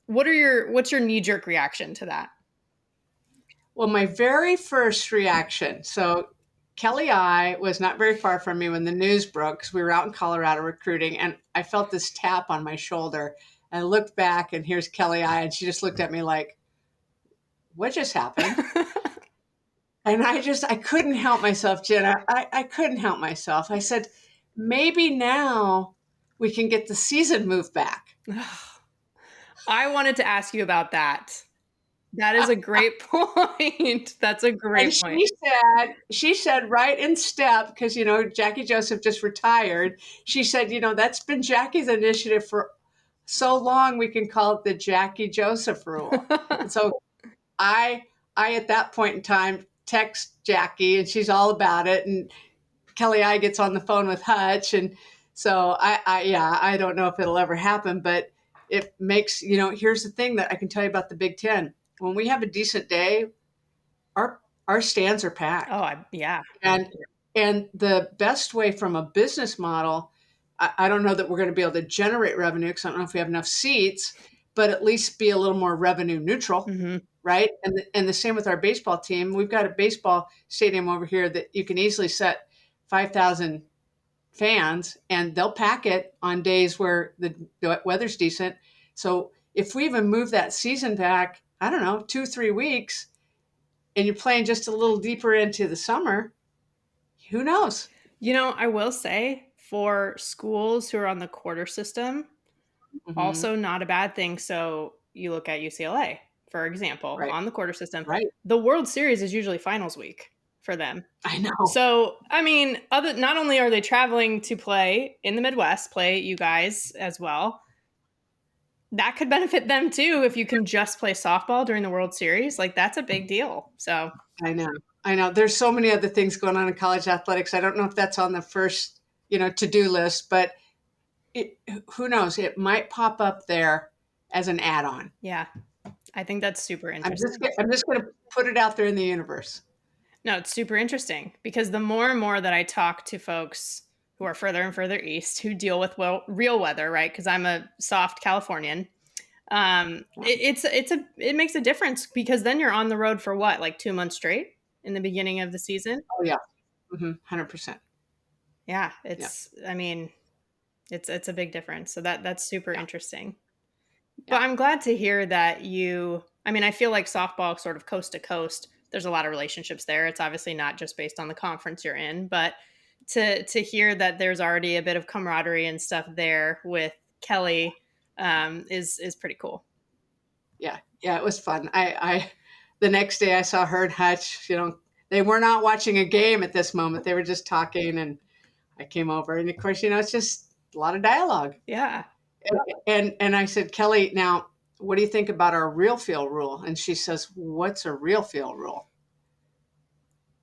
What's your knee-jerk reaction to that? Well, my very first reaction, so Kelly I was not very far from me when the news broke because we were out in Colorado recruiting, and I felt this tap on my shoulder. And I looked back, and here's Kelly I, and she just looked at me like, what just happened? And I couldn't help myself, Jenna. I couldn't help myself. I said, maybe now we can get the season moved back. I wanted to ask you about that. That is a great point. That's a great point. She said right in step, because, Jackie Joseph just retired. She said, that's been Jackie's initiative for so long, we can call it the Jackie Joseph rule. And so I at that point in time, text Jackie, and she's all about it. And Kelly I gets on the phone with Hutch. And so I don't know if it'll ever happen, but it makes, here's the thing that I can tell you about the Big Ten. When we have a decent day, our stands are packed. Oh, yeah. And the best way from a business model, I don't know that we're going to be able to generate revenue because I don't know if we have enough seats, but at least be a little more revenue neutral, mm-hmm. right? And the same with our baseball team. We've got a baseball stadium over here that you can easily set 5,000 fans, and they'll pack it on days where the weather's decent. So if we even move that season back, I don't know, 2-3 weeks, and you're playing just a little deeper into the summer, who knows? I will say for schools who are on the quarter system, mm-hmm. also not a bad thing. So you look at UCLA, for example, right. on the quarter system. Right. The World Series is usually finals week for them. I know. So, I mean, not only are they traveling to play in the Midwest, play you guys as well, that could benefit them too if you can just play softball during the World Series. Like, that's a big deal. So I know. There's so many other things going on in college athletics. I don't know if that's on the first, to-do list, but who knows? It might pop up there as an add-on. Yeah, I think that's super interesting. I'm just going to put it out there in the universe. No, it's super interesting because the more and more that I talk to folks who are further and further east who deal with real weather, right? Because I'm a soft Californian. It makes a difference because then you're on the road for what, like 2 months straight in the beginning of the season? Oh yeah, 100%. Yeah, it's a big difference. So that's super interesting. But I'm glad to hear that I feel like softball sort of coast to coast, there's a lot of relationships there. It's obviously not just based on the conference you're in, but to hear that there's already a bit of camaraderie and stuff there with Kelly is pretty cool. Yeah, it was fun. I the next day I saw her and Hutch. They were not watching a game at this moment. They were just talking, and I came over, and of course, it's just a lot of dialogue. Yeah. And I said, Kelly, now what do you think about our real field rule? And she says, what's a real field rule?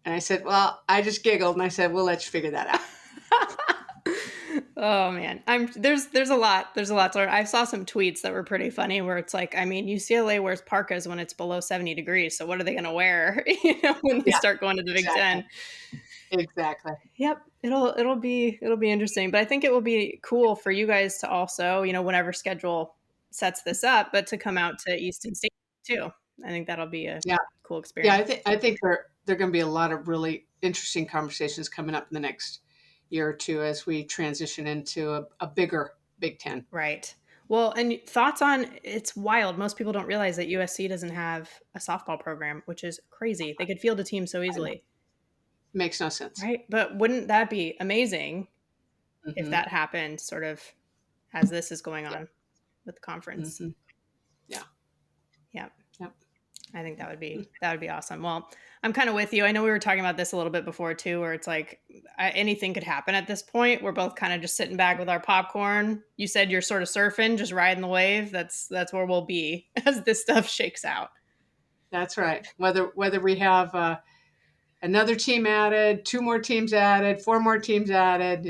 And I said, well, I just giggled and I said, we'll let you figure that out. Oh man, there's a lot to learn. I saw some tweets that were pretty funny where it's like, I mean, UCLA wears parkas when it's below 70 degrees, so what are they going to wear? When they Yeah, start going to the Big exactly. Ten. Exactly. Yep, it'll be interesting, but I think it will be cool for you guys to also, whenever schedule sets this up, but to come out to Easton State too. I think that'll be a Yeah. cool Yeah. experience. I think there are going to be a lot of really interesting conversations coming up in the next year or two as we transition into a bigger Big Ten. Right. Well, and thoughts on it's wild. Most people don't realize that USC doesn't have a softball program, which is crazy. They could field a team so I know. easily. Makes no sense. Right. But wouldn't that be amazing if Hmm. that happened sort of as this is going Yeah. on with the conference? Hmm. Yeah. Yeah. Yep. I think that would be awesome. Well, I'm kind of with you. I know we were talking about this a little bit before too, where it's like anything could happen at this point. We're both kind of just sitting back with our popcorn. You said you're sort of surfing, just riding the wave. That's where we'll be as this stuff shakes out. That's right. Whether we have another team added, 2 more teams added, 4 more teams added,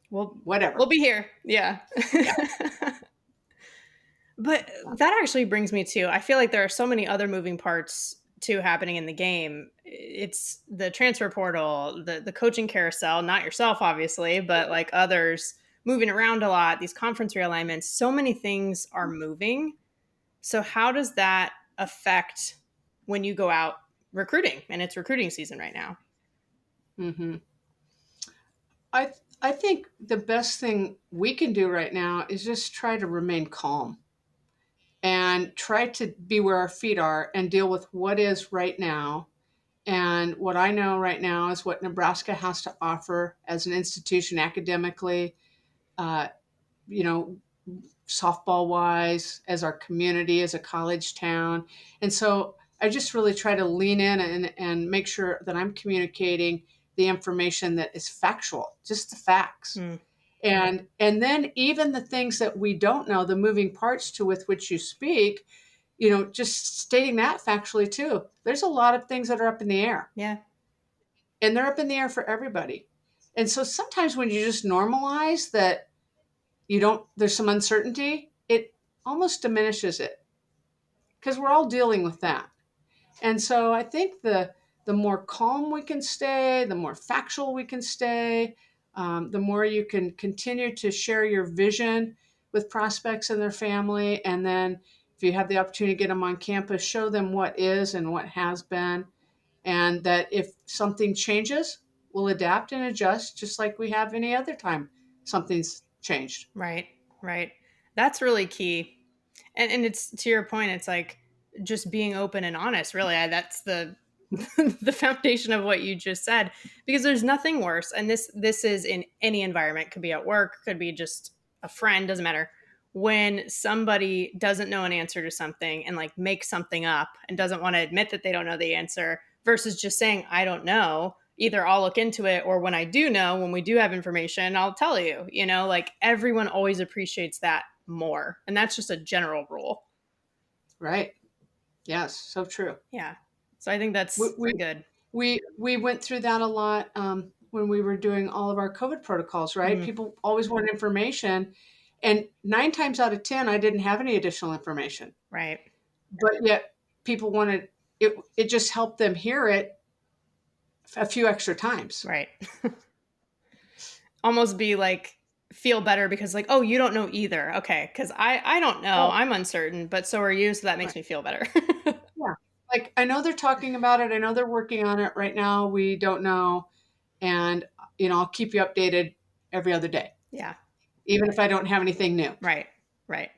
whatever. We'll be here. Yeah. Yeah. But that actually brings me to, I feel like there are so many other moving parts too happening in the game. It's the transfer portal, the coaching carousel, not yourself obviously, but like others moving around a lot, these conference realignments, so many things are moving. So how does that affect when you go out recruiting, and it's recruiting season right now? Hmm. I think the best thing we can do right now is just try to remain calm and try to be where our feet are and deal with what is right now. And what I know right now is what Nebraska has to offer as an institution academically, uh, you know, softball wise, as our community, as a college town. And so I just really try to lean in and make sure that I'm communicating the information that is factual, just the facts. Mm. And then even the things that we don't know, the moving parts to with which you speak, just stating that factually too. There's a lot of things that are up in the air. Yeah. And they're up in the air for everybody. And so sometimes when you just normalize that there's some uncertainty, it almost diminishes it because we're all dealing with that. And so I think the more calm we can stay, the more factual we can stay, the more you can continue to share your vision with prospects and their family. And then if you have the opportunity to get them on campus, show them what is and what has been. And that if something changes, we'll adapt and adjust just like we have any other time something's changed. Right. Right. That's really key. And it's to your point, it's like just being open and honest, really. That's the the foundation of what you just said, because there's nothing worse, and this is in any environment, could be at work, could be just a friend, doesn't matter, when somebody doesn't know an answer to something and like makes something up and doesn't want to admit that they don't know the answer versus just saying I don't know. Either I'll look into it, or when I do know, when we do have information, I'll tell you. Like everyone always appreciates that more, and that's just a general rule. Right. Yes, so true. Yeah. So I think that's good. We went through that a lot when we were doing all of our COVID protocols, right? Mhm. People always want information. And 9 times out of 10, I didn't have any additional information. Right. But yet people wanted it. It just helped them hear it a few extra times. Right. Almost be like, feel better because like, oh, you don't know either. Okay. Because I don't know. Oh, I'm uncertain, but so are you. So that makes right. me feel better. Yeah. Like I know they're talking about it. I know they're working on it right now. We don't know. And, I'll keep you updated every other day. Yeah. Even if I don't have anything new. Right. Right.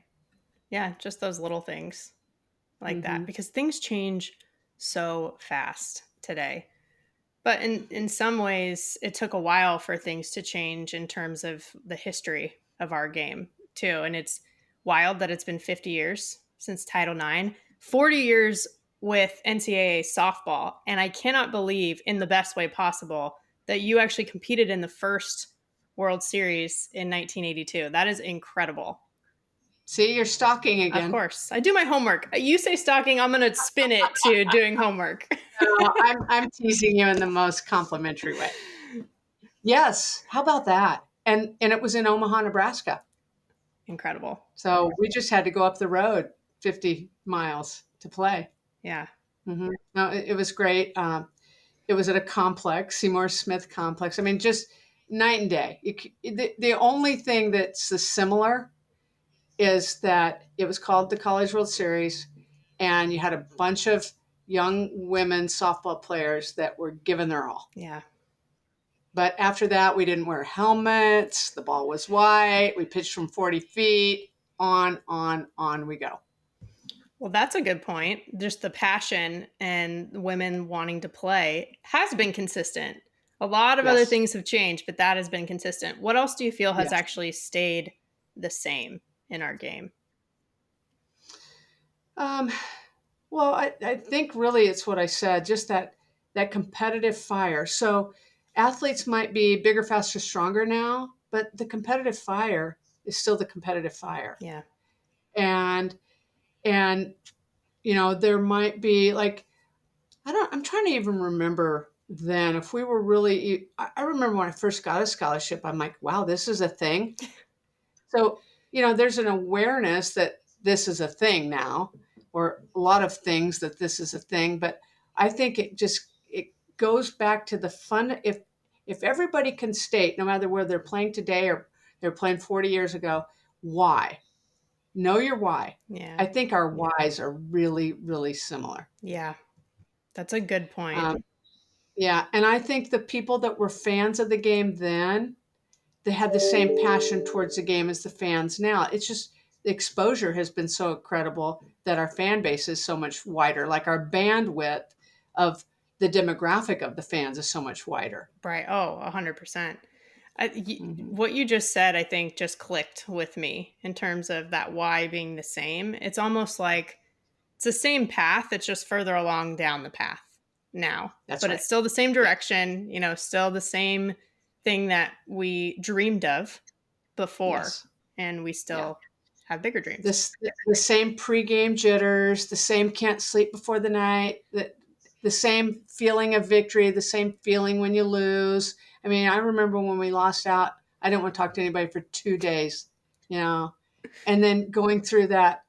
Yeah. Just those little things like that, because things change so fast today. But in some ways, it took a while for things to change in terms of the history of our game, too. And it's wild that it's been 50 years since Title IX, 40 years with NCAA softball. And I cannot believe, in the best way possible, that you actually competed in the first World Series in 1982. That is incredible. See, you're stalking again. Of course. I do my homework. You say stalking, I'm going to spin it to doing homework. No, I'm teasing you in the most complimentary way. Yes. How about that? And it was in Omaha, Nebraska. Incredible. So we just had to go up the road 50 miles to play. Yeah. Mm-hmm. No, it was great. It was at a complex, Seymour Smith complex. I mean, just night and day. The only thing that's similar is that it was called the College World Series, and you had a bunch of young women softball players that were giving their all. Yeah. But after that, we didn't wear helmets. The ball was white. We pitched from 40 feet. On we go. Well, that's a good point. Just the passion and women wanting to play has been consistent. A lot of other things have changed, but that has been consistent. What else do you feel has actually stayed the same in our game? Well, I think really it's what I said, just that competitive fire. So athletes might be bigger, faster, stronger now, but the competitive fire is still the competitive fire. Yeah. And there might be like, I'm trying to even remember then if we were really, I remember when I first got a scholarship, I'm like, wow, this is a thing. So, there's an awareness that this is a thing now, or a lot of things that this is a thing. But I think it goes back to the fun. If everybody can state, no matter where they're playing today or they're playing 40 years ago, why? Know your why. Yeah. I think our whys are really, really similar. Yeah. That's a good point. Yeah. And I think the people that were fans of the game then, they had the same passion towards the game as the fans now. It's just the exposure has been so incredible that our fan base is so much wider. Like our bandwidth of the demographic of the fans is so much wider. Right. Oh, 100%. What you just said, I think, just clicked with me in terms of that why being the same. It's almost like it's the same path. It's just further along down the path now. That's but right. It's still the same direction, still the same thing that we dreamed of before. Yes. And we still have bigger dreams. The same pregame jitters, the same can't sleep before the night, the same feeling of victory, the same feeling when you lose. I mean, I remember when we lost out, I didn't want to talk to anybody for 2 days, and then going through that,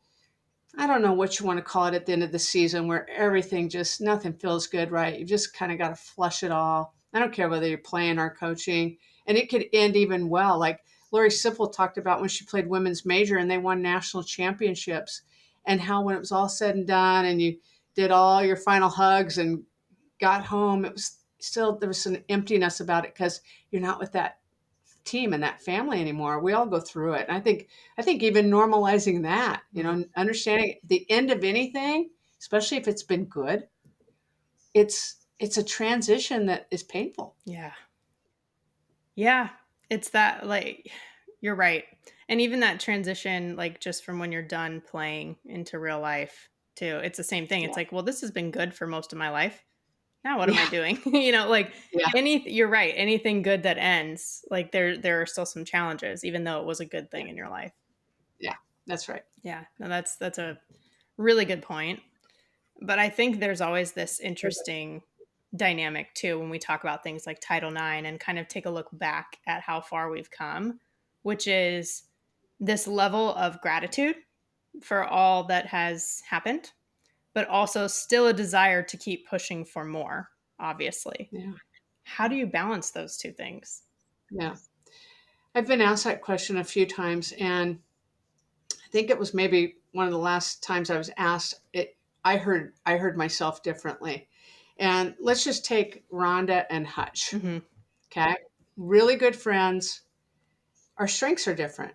I don't know what you want to call it at the end of the season, where everything just, nothing feels good, right? You just kind of got to flush it all. I don't care whether you're playing or coaching, and it could end even well. Like Lori Sipple talked about when she played women's major and they won national championships, and how when it was all said and done and you did all your final hugs and got home, it was still, there was an emptiness about it because you're not with that team and that family anymore. We all go through it. And I think even normalizing that, understanding the end of anything, especially if it's been good, it's a transition that is painful. Yeah. Yeah. It's that, like, you're right. And even that transition, like just from when you're done playing into real life too, it's the same thing. It's like, well, this has been good for most of my life. Now what am I doing? You're right. Anything good that ends, like there are still some challenges, even though it was a good thing in your life. Yeah, that's right. Yeah, no, that's a really good point. But I think there's always this interesting dynamic too when we talk about things like Title IX and kind of take a look back at how far we've come, which is this level of gratitude for all that has happened, but also still a desire to keep pushing for more, obviously. Yeah. How do you balance those two things? Yeah. I've been asked that question a few times, and I think it was maybe one of the last times I was asked it. I heard myself differently. And let's just take Rhonda and Hutch. Mm-hmm. Okay. Really good friends. Our strengths are different.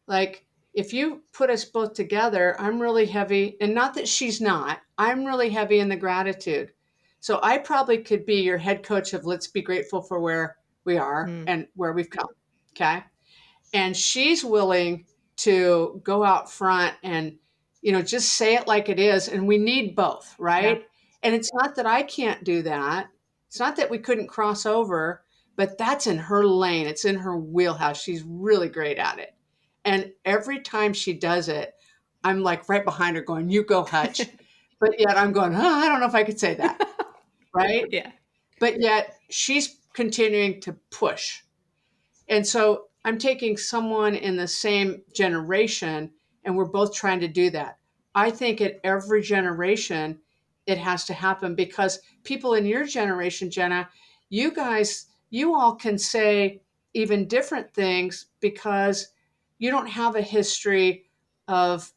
Like if you put us both together, I'm really heavy, and not that she's not, I'm really heavy in the gratitude. So I probably could be your head coach of let's be grateful for where we are and where we've come. Okay. And she's willing to go out front and, just say it like it is. And we need both, right? Yeah. And it's not that I can't do that. It's not that we couldn't cross over, but that's in her lane. It's in her wheelhouse. She's really great at it. And every time she does it, I'm like right behind her going, you go, Hutch. But yet I'm going, I don't know if I could say that. Right? Yeah. But yet she's continuing to push. And so I'm taking someone in the same generation, and we're both trying to do that. I think at every generation, it has to happen, because people in your generation, Jenna, you all can say even different things because you don't have a history of,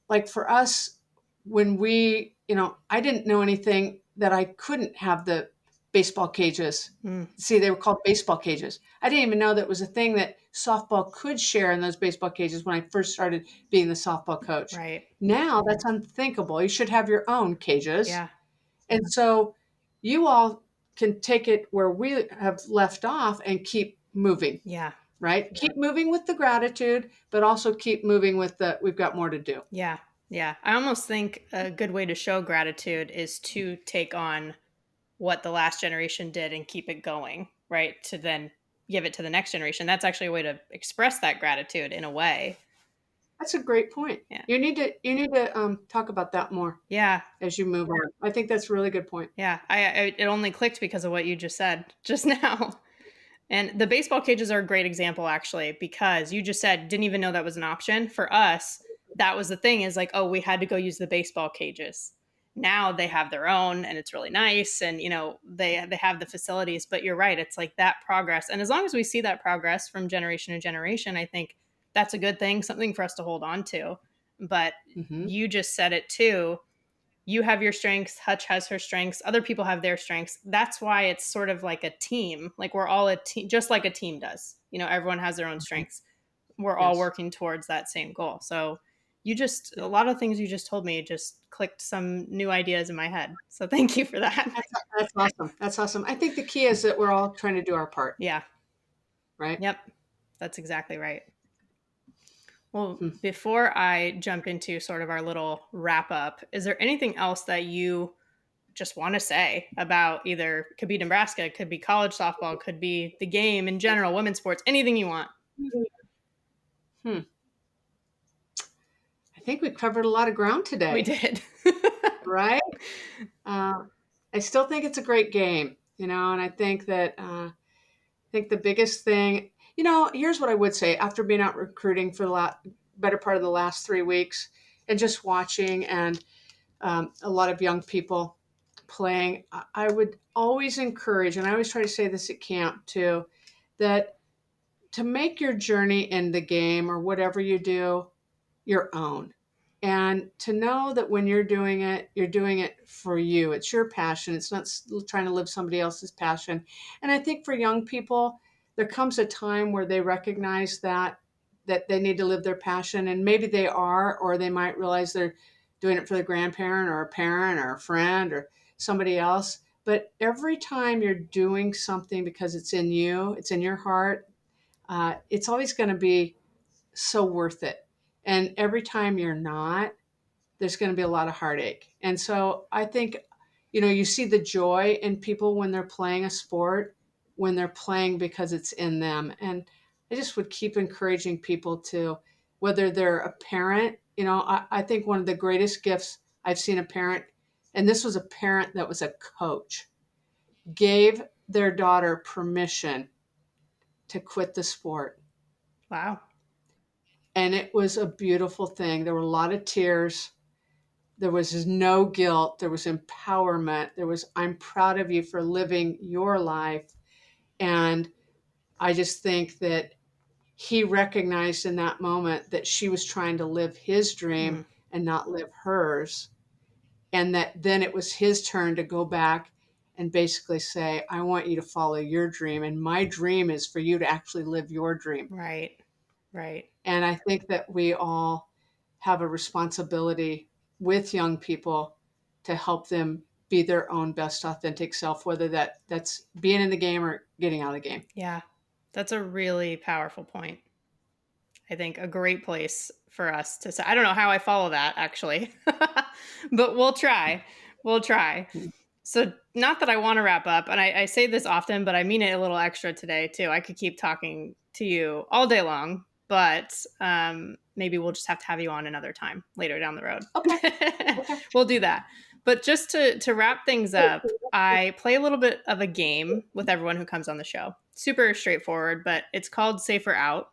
like for us, when I didn't know anything that I couldn't have the baseball cages. See, they were called baseball cages. I didn't even know that was a thing that softball could share in those baseball cages when I first started being the softball coach. Right. Now that's unthinkable. You should have your own cages. Yeah. And so you all can take it where we have left off and keep moving. Yeah. Right? Yeah. Keep moving with the gratitude, but also keep moving with we've got more to do. Yeah. Yeah. I almost think a good way to show gratitude is to take on what the last generation did and keep it going, right? To then give it to the next generation. That's actually a way to express that gratitude in a way. That's a great point. Yeah. You need to talk about that more. Yeah. As you move on. I think that's a really good point. Yeah. It only clicked because of what you just said just now. And the baseball cages are a great example, actually, because you just said, didn't even know that was an option. For us, that was the thing, is like, oh, we had to go use the baseball cages. Now they have their own, and it's really nice. And, they have the facilities. But you're right. It's like that progress. And as long as we see that progress from generation to generation, I think that's a good thing, something for us to hold on to. But you just said it too. You have your strengths, Hutch has her strengths, other people have their strengths. That's why it's sort of like a team. Like we're all a team, just like a team does. Everyone has their own strengths. We're all working towards that same goal. So a lot of things you just told me just clicked some new ideas in my head. So thank you for that. That's awesome. That's awesome. I think the key is that we're all trying to do our part. Yeah. Right? Yep. That's exactly right. Well, before I jump into sort of our little wrap up, is there anything else that you just want to say about either, could be Nebraska, could be college softball, could be the game in general, women's sports, anything you want? I think we covered a lot of ground today. We did. Right? I still think it's a great game, and I think that the biggest thing, here's what I would say after being out recruiting for the better part of the last 3 weeks and just watching and a lot of young people playing, I would always encourage, and I always try to say this at camp too, that to make your journey in the game or whatever you do your own. And to know that when you're doing it for you. It's your passion. It's not trying to live somebody else's passion. And I think for young people, there comes a time where they recognize that they need to live their passion, and maybe they are, or they might realize they're doing it for the grandparent or a parent or a friend or somebody else. But every time you're doing something because it's in you, it's in your heart, it's always going to be so worth it. And every time you're not, there's going to be a lot of heartache. And so I think, you see the joy in people when they're playing a sport, when they're playing because it's in them. And I just would keep encouraging people to, whether they're a parent, I think one of the greatest gifts I've seen a parent, and this was a parent that was a coach, gave their daughter permission to quit the sport. Wow. And it was a beautiful thing. There were a lot of tears. There was no guilt. There was empowerment. There was, I'm proud of you for living your life. And I just think that he recognized in that moment that she was trying to live his dream and not live hers. And that then it was his turn to go back and basically say, I want you to follow your dream. And my dream is for you to actually live your dream. Right. Right. And I think that we all have a responsibility with young people to help them be their own best authentic self, whether that's being in the game or getting out of the game. Yeah, that's a really powerful point. I think a great place for us to say. I don't know how I follow that, actually, but we'll try. We'll try. So not that I want to wrap up, and I say this often, but I mean it a little extra today, too. I could keep talking to you all day long, but maybe we'll just have to have you on another time later down the road. Okay. We'll do that. But just to wrap things up, I play a little bit of a game with everyone who comes on the show. Super straightforward, but it's called Safe or Out.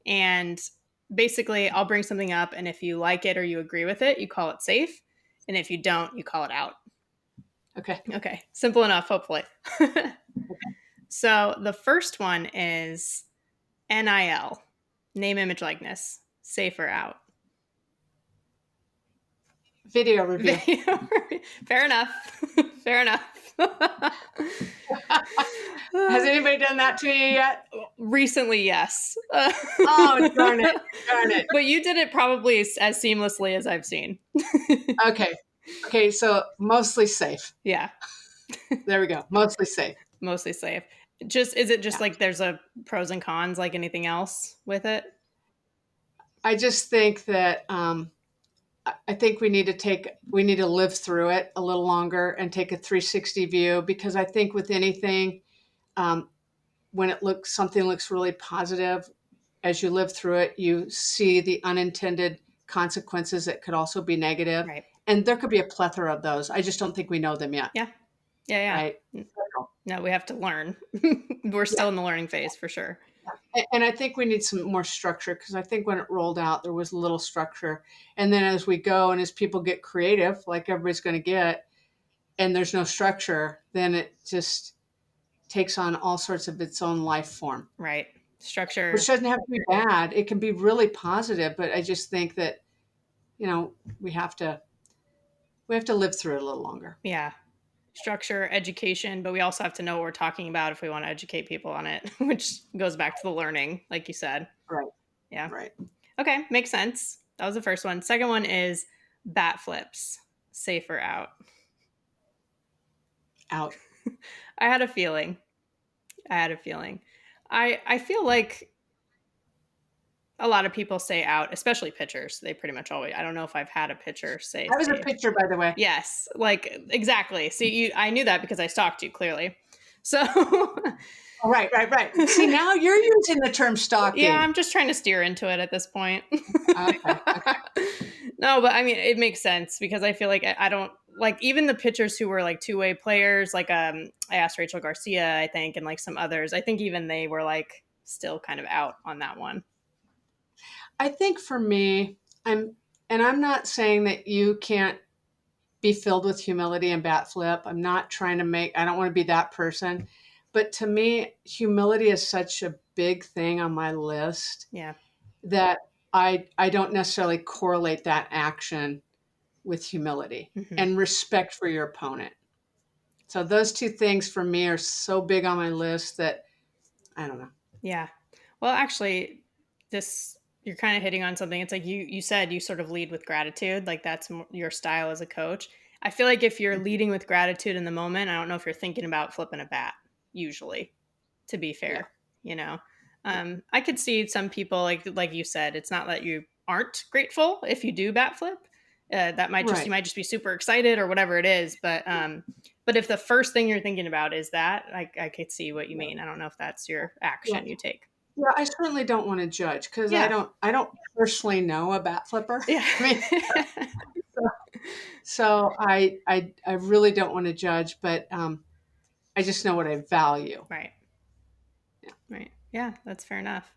And basically, I'll bring something up, and if you like it or you agree with it, you call it safe. And if you don't, you call it out. Okay. Simple enough, hopefully. So the first one is NIL, name, image, likeness, safe or out. Video review. Fair enough. Fair enough. Has anybody done that to you yet? Recently, yes. Oh, darn it. But you did it probably as seamlessly as I've seen. Okay, so mostly safe. Yeah. There we go. Mostly safe. Mostly safe. Is it just like there's a pros and cons like anything else with it? I just think that I think we need to live through it a little longer and take a 360 view, because I think with anything, when something looks really positive, as you live through it, you see the unintended consequences that could also be negative. Right. And there could be a plethora of those. I just don't think we know them yet. Yeah. Right? No, we have to learn. We're still in the learning phase for sure. And I think we need some more structure, because I think when it rolled out, there was little structure. And then as we go and as people get creative, like everybody's going to get, and there's no structure, then it just takes on all sorts of its own life form. Right. Structure. Which doesn't have to be bad. It can be really positive, but I just think that, we have to live through it a little longer. Yeah. Structure, education, but we also have to know what we're talking about if we want to educate people on it, which goes back to the learning, like you said. Right. Yeah. Right. Okay. Makes sense. That was the first one. Second one is bat flips, safe or out. Out. I had a feeling. I feel like a lot of people say out, especially pitchers. They pretty much always. I don't know if I've had a pitcher say. I was a pitcher, by the way. Yes, like exactly. See, I knew that because I stalked you clearly. So. Right. See, now you're using the term stalking. Yeah, I'm just trying to steer into it at this point. Okay. No, but I mean, it makes sense because I feel like I don't like even the pitchers who were like two-way players. Like I asked Rachel Garcia, I think, and like some others. I think even they were like still kind of out on that one. I think for me, I'm not saying that you can't be filled with humility and bat flip. I'm not trying to I don't want to be that person. But to me, humility is such a big thing on my list. Yeah. That I don't necessarily correlate that action with humility and respect for your opponent. So those two things for me are so big on my list that I don't know. Yeah. Well, actually, you're kind of hitting on something. It's like you said you sort of lead with gratitude. Like that's your style as a coach. I feel like if you're leading with gratitude in the moment, I don't know if you're thinking about flipping a bat, usually, to be fair, I could see some people like you said, it's not that you aren't grateful if you do bat flip. That might just, you might just be super excited or whatever it is. But if the first thing you're thinking about is that, I could see what you mean. I don't know if that's your action you take. Yeah, I certainly don't want to judge because I don't personally know a bat flipper. Yeah. So I really don't want to judge, but I just know what I value. Right. Yeah. Right. Yeah, that's fair enough.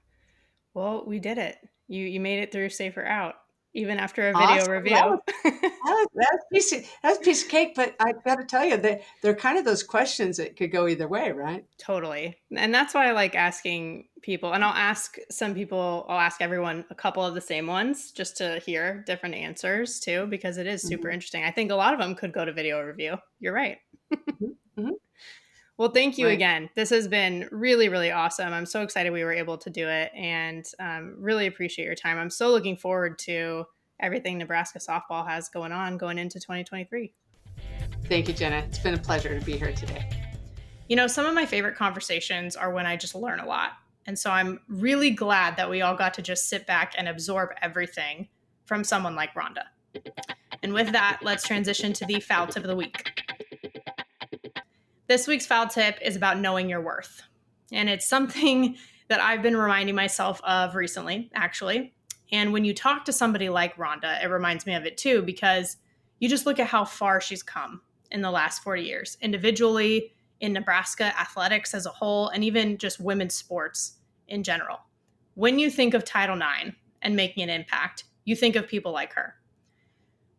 Well, we did it. You made it through safe or out, even after a video review. That's a piece of cake, but I got to tell you that they're kind of those questions that could go either way, right? Totally. And that's why I like asking people, and I'll ask everyone a couple of the same ones just to hear different answers too, because it is super interesting. I think a lot of them could go to video review. You're right. Well, thank you again. This has been really, really awesome. I'm so excited we were able to do it and really appreciate your time. I'm so looking forward to everything Nebraska softball has going into 2023. Thank you, Jenna. It's been a pleasure to be here today. Some of my favorite conversations are when I just learn a lot. And so I'm really glad that we all got to just sit back and absorb everything from someone like Rhonda. And with that, let's transition to the foul tip of the week. This week's foul tip is about knowing your worth. And it's something that I've been reminding myself of recently, actually. And when you talk to somebody like Rhonda, it reminds me of it too, because You just look at how far she's come in the last 40 years, individually, in Nebraska athletics as a whole, and even just women's sports in general. When you think of Title IX and making an impact, you think of people like her.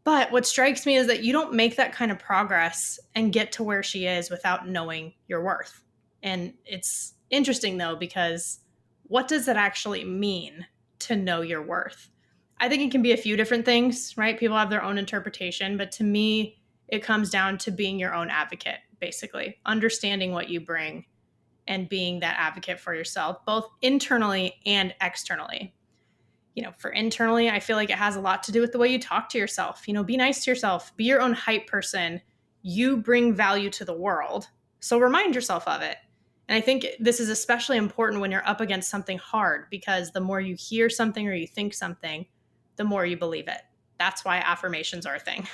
But what strikes me is that you don't make that kind of progress and get to where she is without knowing your worth. And it's interesting, though, because what does that actually mean to know your worth? I think it can be a few different things, right? People have their own interpretation, but to me, it comes down to being your own advocate, basically, understanding what you bring and being that advocate for yourself, both internally and externally. For internally, I feel like it has a lot to do with the way you talk to yourself. Be nice to yourself, be your own hype person. You bring value to the world, so remind yourself of it. And I think this is especially important when you're up against something hard, because the more you hear something or you think something, the more you believe it. That's why affirmations are a thing.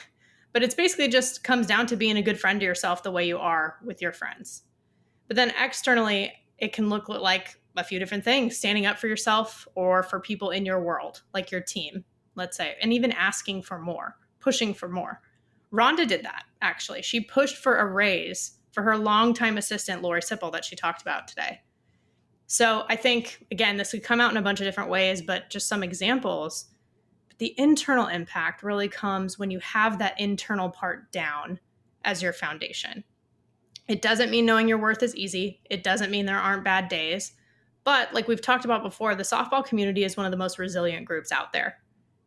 But it's basically just comes down to being a good friend to yourself the way you are with your friends. But then externally, it can look like a few different things, standing up for yourself or for people in your world, like your team, let's say, and even asking for more, pushing for more. Rhonda did that, actually. She pushed for a raise for her longtime assistant, Lori Sipple, that she talked about today. So I think, again, this could come out in a bunch of different ways, but just some examples. The internal impact really comes when you have that internal part down as your foundation. It doesn't mean knowing your worth is easy. It doesn't mean there aren't bad days. But like we've talked about before, the softball community is one of the most resilient groups out there.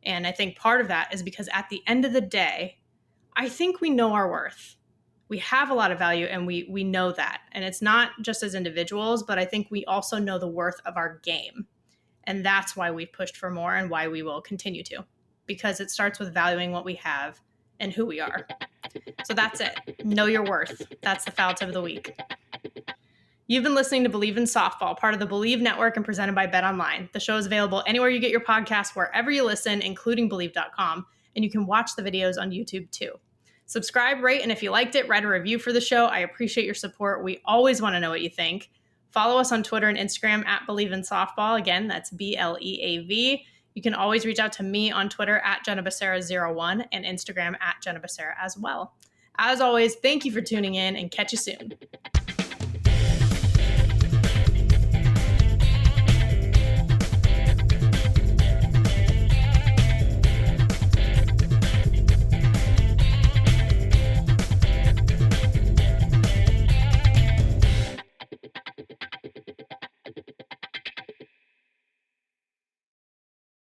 And I think part of that is because at the end of the day, I think we know our worth. We have a lot of value, and we know that. And it's not just as individuals, but I think we also know the worth of our game. And that's why we've pushed for more and why we will continue to, because it starts with valuing what we have and who we are. So that's it. Know your worth. That's the foul tip of the week. You've been listening to Bleav in Softball, part of the Bleav Network and presented by BetOnline. The show is available anywhere you get your podcasts, wherever you listen, including Bleav.com, and you can watch the videos on YouTube too. Subscribe, rate, and if you liked it, write a review for the show. I appreciate your support. We always want to know what you think. Follow us on Twitter and Instagram at Bleav in Softball. Again, that's BLEAV. You can always reach out to me on Twitter at JennaBecerra01 and Instagram at Jenna Becerra as well. As always, thank you for tuning in, and catch you soon.